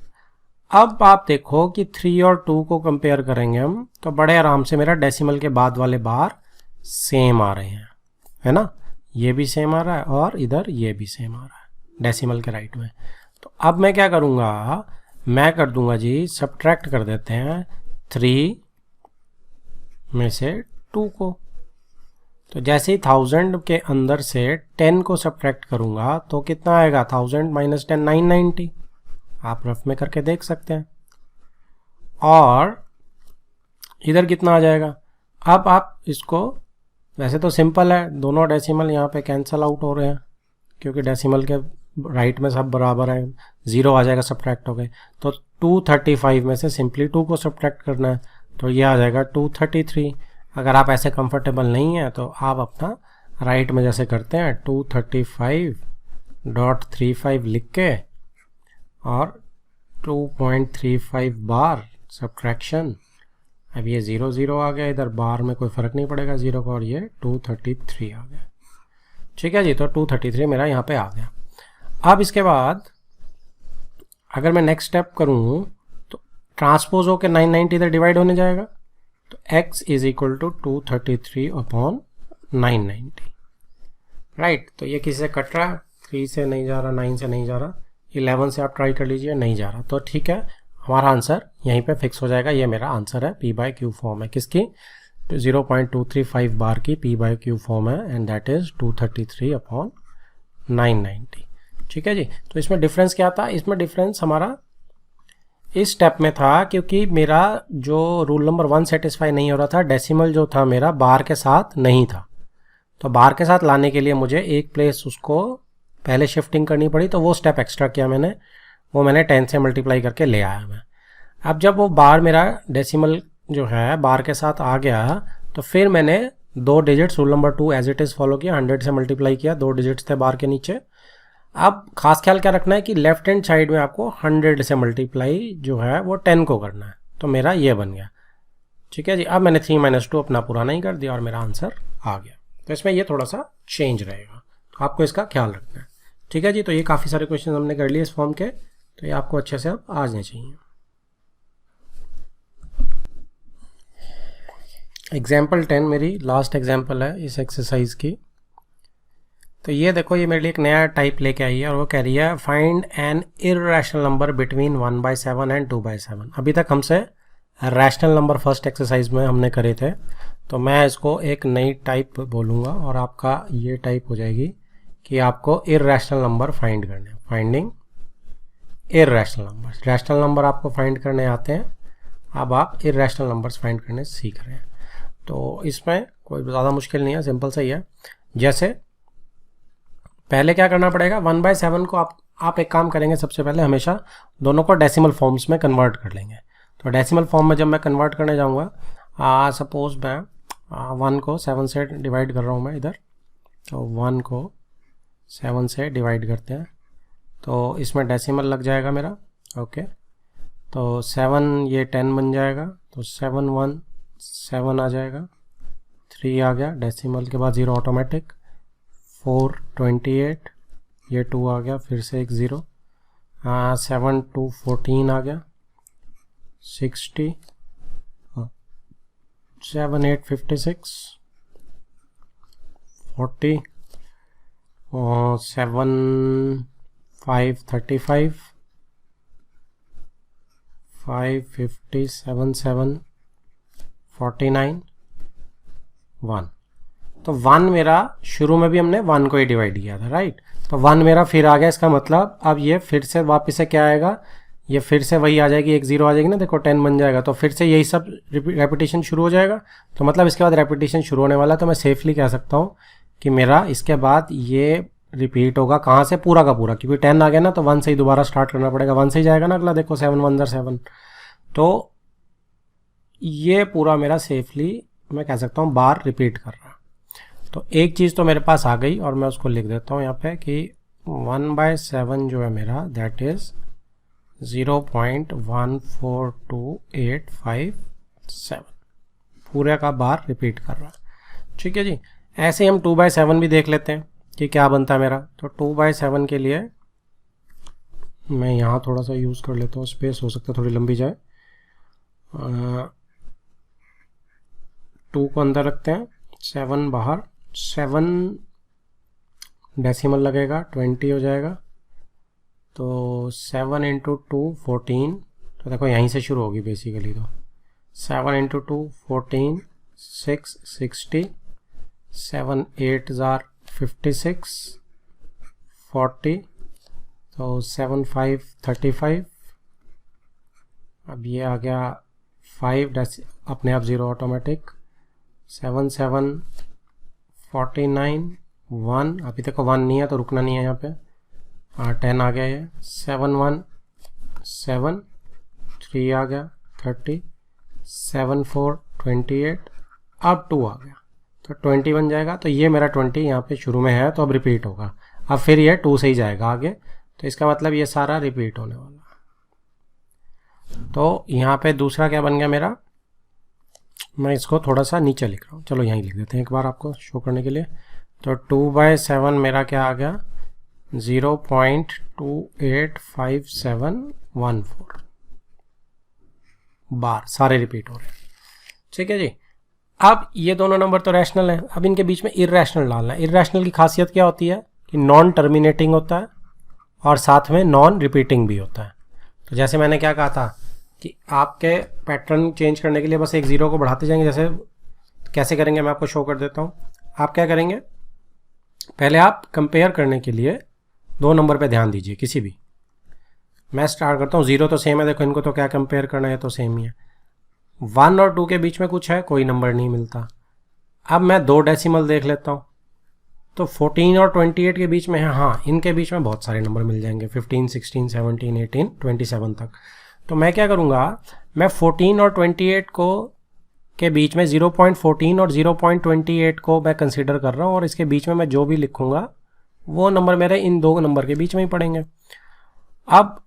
अब आप देखो कि 3 और 2 को कंपेयर करेंगे हम तो बड़े आराम से मेरा डेसिमल के बाद वाले बार सेम आ रहे हैं, है ना। ये भी सेम आ रहा है और इधर ये भी सेम आ रहा है डेसिमल के राइट में। तो अब मैं क्या करूँगा, मैं कर दूंगा जी सब्ट्रैक्ट कर देते हैं 3 में से 2 को। तो जैसे ही 1000 के अंदर से 10 को सब्ट्रैक्ट करूंगा तो कितना आएगा, 1000 माइनस 10 990। आप रफ में करके देख सकते हैं। और इधर कितना आ जाएगा। अब आप इसको, वैसे तो सिंपल है, दोनों डेसिमल यहाँ पे कैंसल आउट हो रहे हैं क्योंकि डेसिमल के राइट में सब बराबर है, 0 आ जाएगा सब्ट्रैक्ट हो गए। तो 235 में से सिंपली 2 को सब्ट्रैक्ट करना है तो ये आ जाएगा 233। अगर आप ऐसे कंफर्टेबल नहीं है तो आप अपना राइट में जैसे करते हैं 235.35 लिख के और 2.35 बार सब्ट्रैक्शन। अब ये 0 0 आ गया, इधर बार में कोई फ़र्क नहीं पड़ेगा 0 का, और ये 233 आ गया। ठीक है जी, तो 233 मेरा यहाँ पे आ गया। अब इसके बाद अगर मैं नेक्स्ट स्टेप करूँ तो ट्रांसपोज होकर 990 इधर डिवाइड होने जाएगा। तो x is equal to 233 upon 990, right. तो ये किसी से कट रहा है, 3 से नहीं जा रहा, 9 से नहीं जा रहा, 11 से आप ट्राई कर लीजिए, नहीं जा रहा। तो ठीक है, हमारा आंसर यहीं पे फिक्स हो जाएगा। ये मेरा आंसर है, p/q फॉर्म है किसकी, 0.235 बार की p/q फॉर्म है एंड दैट इज 233 अपॉन 990। ठीक है जी। तो इसमें डिफरेंस क्या था, इसमें डिफरेंस हमारा इस स्टेप में था क्योंकि मेरा जो रूल नंबर 1 सेटिस्फाई नहीं हो रहा था, डेसिमल जो था मेरा बार के साथ नहीं था। तो बार के साथ लाने के लिए मुझे एक प्लेस उसको पहले शिफ्टिंग करनी पड़ी, तो वो स्टेप एक्स्ट्रा किया मैंने, वो मैंने 10 से मल्टीप्लाई करके ले आया मैं। अब जब वो बार मेरा डेसिमल जो है बार के साथ आ गया तो फिर मैंने 2 digits rule number 2 as it is follow किया, 100 से मल्टीप्लाई किया, 2 डिजिट्स थे बार के नीचे। अब खास ख्याल क्या रखना है कि लेफ्ट हैंड साइड में आपको 100 से मल्टीप्लाई जो है वो 10 को करना है। तो मेरा ये बन गया। ठीक है जी। अब मैंने 3 - 2 अपना पुराना ही कर दिया और मेरा आंसर आ गया। तो इसमें ये थोड़ा सा चेंज रहेगा, तो आपको इसका ख्याल रखना है। ठीक है जी। तो ये काफ़ी सारे क्वेश्चन हमने कर लिए इस फॉर्म के, तो ये आपको अच्छे से अब आ जाने चाहिए। एग्जाम्पल 10 मेरी लास्ट एग्जाम्पल है इस एक्सरसाइज की। तो ये देखो, ये मेरे लिए एक नया टाइप लेके आई है और वो कह रही है find N irrational number between 1/7 and 2/7। अभी तक हमसे रैशनल नंबर फर्स्ट एक्सरसाइज में हमने करे थे, तो मैं इसको एक नई टाइप बोलूँगा और आपका ये टाइप हो जाएगी कि आपको इर्रेशनल नंबर फाइंड करने, finding irrational number. Rational number आपको फाइंड करने आते हैं, अब आप इर्रेशनल नंबर्स फाइंड करने सीख रहे हैं। तो इसमें कोई ज़्यादा मुश्किल नहीं है, सिंपल सा ही है। जैसे पहले क्या करना पड़ेगा, 1/7 को आप एक काम करेंगे, सबसे पहले हमेशा दोनों को डेसिमल फॉर्म्स में कन्वर्ट कर लेंगे। तो डेसिमल फॉर्म में जब मैं कन्वर्ट करने जाऊंगा, सपोज मैं 1 को 7 से डिवाइड कर रहा हूँ मैं इधर, तो 1 को 7 से डिवाइड करते हैं, तो इसमें डेसिमल लग जाएगा मेरा। ओके, तो 7 ये 10 बन जाएगा, तो 7 1 7 आ जाएगा, 3 आ गया, डेसिमल के बाद 0 ऑटोमेटिक, 4 28, ये 2 आ गया, फिर से एक 0, 7 2 14 आ गया, 60, 7 8 56, 40, 7 5 35, 5 50, 7 7 49, 1। तो 1 मेरा शुरू में भी हमने 1 को ही डिवाइड किया था, राइट। तो 1 मेरा फिर आ गया, इसका मतलब अब ये फिर से वापस से क्या आएगा, ये फिर से वही आ जाएगी, एक 0 आ जाएगी ना, देखो 10 बन जाएगा, तो फिर से यही सब रेपिटेशन शुरू हो जाएगा। तो मतलब इसके बाद रेपिटेशन शुरू होने वाला, तो मैं सेफली कह सकता हूँ कि मेरा इसके बाद ये रिपीट होगा कहाँ से, पूरा का पूरा, क्योंकि 10 आ गया ना, तो 1 से ही दोबारा स्टार्ट करना पड़ेगा, 1 से ही जाएगा ना अगला, देखो 7 1 7। तो ये पूरा मेरा सेफली मैं कह सकता हूँ बार रिपीट कर रहा। तो एक चीज़ तो मेरे पास आ गई और मैं उसको लिख देता हूँ यहाँ पे कि 1/7 जो है मेरा दैट इज़ 0.142857, पूरे का बार रिपीट कर रहा है। ठीक है जी। ऐसे ही हम 2/7 भी देख लेते हैं कि क्या बनता है मेरा। तो 2/7 के लिए मैं यहाँ थोड़ा सा यूज़ कर लेता हूँ, स्पेस हो सकता है थोड़ी लंबी जाए। 2 को अंदर रखते हैं, 7 बाहर, 7 डेसिमल लगेगा, 20 हो जाएगा। तो 7 इंटू 2 14, तो देखो यहीं से शुरू होगी बेसिकली। तो 7 इंटू 2 14, 6 60, 7 8 जार 56, 40, तो 7 5 35। अब ये आ गया 5 अपने आप 0 ऑटोमेटिक। 7 7 49, 1, अभी तक 1 नहीं है तो रुकना नहीं है यहाँ पे। 10 आ गया ये। 7 1 7, 3 आ गया 30, 7 4 28, अब 2 आ गया तो 20 बन जाएगा। तो ये मेरा 20 यहाँ पे शुरू में है तो अब रिपीट होगा। अब फिर ये 2 से ही जाएगा आगे, तो इसका मतलब ये सारा रिपीट होने वाला। तो यहाँ पे दूसरा क्या बन गया मेरा, मैं इसको थोड़ा सा नीचे लिख रहा हूँ, चलो यहीं लिख देते हैं एक बार आपको शो करने के लिए। तो 2/7 मेरा क्या आ गया, 0.285714 बार, सारे रिपीट हो रहे हैं। ठीक है जी। अब ये दोनों नंबर तो रैशनल हैं, अब इनके बीच में इर्रेशनल डालना है। इर्रेशनल की खासियत क्या होती है कि नॉन टर्मिनेटिंग होता है और साथ में नॉन रिपीटिंग भी होता है। तो जैसे मैंने क्या कहा था कि आपके पैटर्न चेंज करने के लिए बस एक 0 को बढ़ाते जाएंगे। जैसे कैसे करेंगे मैं आपको शो कर देता हूँ। आप क्या करेंगे, पहले आप कंपेयर करने के लिए 2 नंबर पे ध्यान दीजिए किसी भी। मैं स्टार्ट करता हूँ, 0 तो सेम है, देखो इनको तो क्या कंपेयर करना है, तो सेम ही है। 1 और 2 के बीच में कुछ है, कोई नंबर नहीं मिलता। अब मैं 2 डेसिमल देख लेता हूँ, तो 14 और 28 के बीच में है, हाँ इनके बीच में बहुत सारे नंबर मिल जाएंगे, 15 16 17 18 27 तक। तो मैं क्या करूँगा, मैं 14 और 28 को के बीच में 0.14 और 0.28 को मैं कंसीडर कर रहा हूँ, और इसके बीच में मैं जो भी लिखूँगा वो नंबर मेरे इन 2 नंबर के बीच में ही पड़ेंगे। अब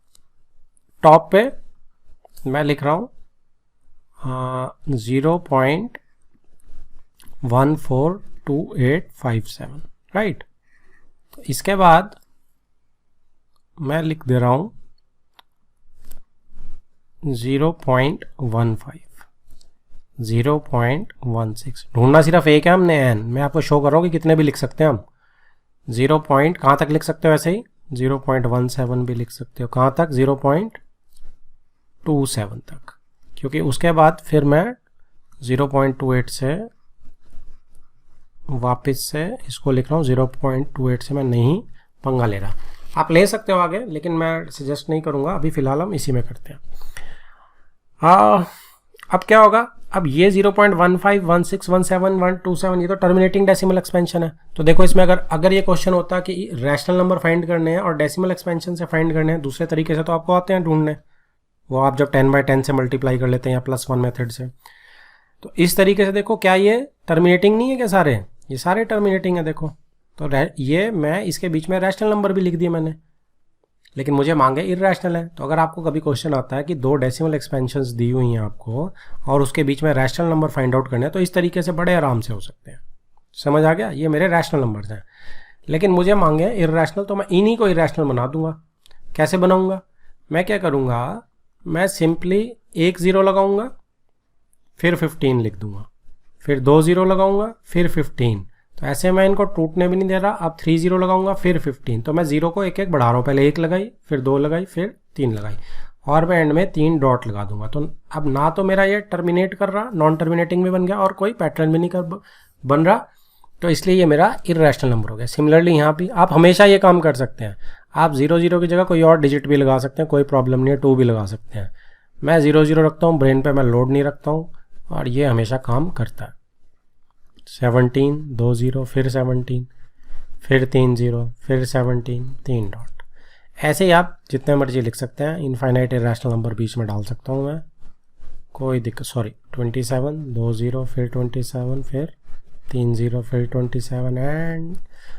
टॉप पे मैं लिख रहा हूँ 0.142857, राइट। तो इसके बाद मैं लिख दे रहा हूँ 0.15, 0.16। ढूंढना सिर्फ एक है हमने, एन। मैं आपको शो कर रहा हूँ कि कितने भी लिख सकते हैं हम। 0 पॉइंट कहाँ तक लिख सकते हो, ऐसे ही 0.17 भी लिख सकते हो। कहाँ तक, 0.27 तक, क्योंकि उसके बाद फिर मैं 0.28 से वापस से इसको लिख रहा हूँ। 0.28 से मैं नहीं पंगा ले रहा, आप ले सकते हो आगे, लेकिन मैं सजेस्ट नहीं करूँगा। अभी फ़िलहाल हम इसी में करते हैं। अब क्या होगा, अब ये 0.15 16 17 127 ये तो टर्मिनेटिंग डेसिमल एक्सपेंशन है। तो देखो इसमें अगर ये क्वेश्चन होता कि रैशनल नंबर फाइंड करने हैं और डेसिमल एक्सपेंशन से फाइंड करने हैं दूसरे तरीके से, तो आपको आते हैं ढूंढने, वो आप जब 10/10 से मल्टीप्लाई कर लेते हैं या +1 मेथड से। तो इस तरीके से देखो, क्या ये टर्मिनेटिंग नहीं है क्या, सारे ये सारे टर्मिनेटिंग है देखो। तो ये मैं इसके बीच में रैशनल नंबर भी लिख दिए मैंने, लेकिन मुझे मांगे इर्रेशनल है। तो अगर आपको कभी क्वेश्चन आता है कि 2 डेसिमल एक्सपेंशंस दी हुई हैं आपको और उसके बीच में रैशनल नंबर फाइंड आउट करने हैं, तो इस तरीके से बड़े आराम से हो सकते हैं। समझ आ गया, ये मेरे रैशनल नंबर्स हैं। लेकिन मुझे मांगे इर्रेशनल, तो मैं इन्हीं को इर्रेशनल बना दूंगा। कैसे बनाऊंगा, मैं क्या करूंगा, मैं सिंपली एक 0 लगाऊंगा, फिर 15 लिख दूंगा, फिर 2 0 लगाऊंगा, फिर 15। तो ऐसे मैं इनको टूटने भी नहीं दे रहा। अब 3 0 लगाऊंगा, फिर 15। तो मैं 0 को एक एक बढ़ा रहा हूँ, पहले 1 लगाई, फिर 2 लगाई, फिर 3 लगाई, और मैं एंड में 3 डॉट लगा दूंगा। तो अब ना तो मेरा ये टर्मिनेट कर रहा, नॉन टर्मिनेटिंग भी बन गया, और कोई पैटर्न भी नहीं बन रहा। तो इसलिए ये मेरा इर्रेशनल नंबर हो गया। सिमिलरली यहाँ भी आप हमेशा ये काम कर सकते हैं। आप 0 0 की जगह कोई और डिजिट भी लगा सकते हैं, कोई प्रॉब्लम नहीं है, 2 भी लगा सकते हैं। मैं 0 0 रखता हूँ, ब्रेन पे मैं लोड नहीं रखता हूँ, और ये हमेशा काम करता है। 17 2 0, फिर 17, फिर 3 0, फिर 17, 3 डॉट। ऐसे ही आप जितने मर्जी लिख सकते हैं। इनफाइनाइट इर्रेशनल नंबर बीच में डाल सकता हूँ मैं, कोई दिक्कत। सॉरी 27 2 0, फिर 27, फिर 3 0, फिर 27, एंड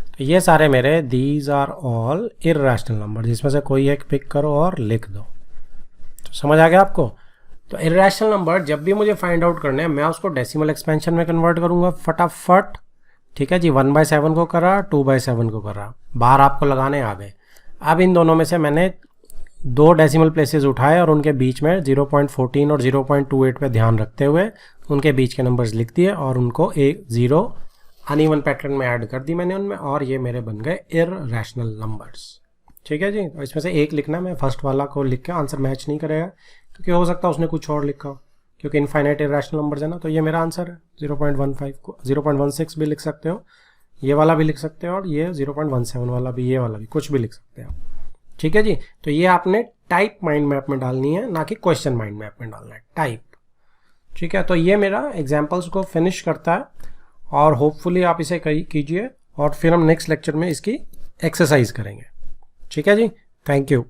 तो ये सारे मेरे these are all irrational number, जिसमें से कोई एक पिक करो और लिख दो। तो समझ आ गया आपको। तो इर्रेशनल नंबर जब भी मुझे फाइंड आउट करने हैं, मैं उसको डेसिमल एक्सपेंशन में कन्वर्ट करूंगा फटाफट। ठीक है जी, 1/7 को करा, 2/7 को करा, बाहर आपको लगाने आ गए। अब इन दोनों में से मैंने दो डेसिमल प्लेसेस उठाए और उनके बीच में 0.14 और 0.28 पे ध्यान रखते हुए उनके बीच के नंबर्स लिख दिए और उनको एक जीरो अनइवन पैटर्न में ऐड कर दी मैंने उनमें, और ये मेरे बन गए इररेशनल नंबर्स। ठीक है जी। तो इसमें से एक लिखना, मैं फर्स्ट वाला को लिख के आंसर मैच नहीं करेगा क्योंकि हो सकता है उसने कुछ और लिखा हो, क्योंकि इनफाइनाइट इररेशनल नंबर्स है ना। तो ये मेरा आंसर है 0.15 को 0.16 भी लिख सकते हो, ये वाला भी लिख सकते हो, और ये 0.17 वाला भी, ये वाला भी, कुछ भी लिख सकते हो। ठीक है जी। तो ये आपने टाइप माइंड मैप में डालनी है, ना कि क्वेश्चन माइंड मैप में डालना है, टाइप। ठीक है। तो ये मेरा एग्जाम्पल्स को फिनिश करता है और होपफुली आप इसे कीजिए और फिर हम नेक्स्ट लेक्चर में इसकी एक्सरसाइज करेंगे। ठीक है जी। Thank you.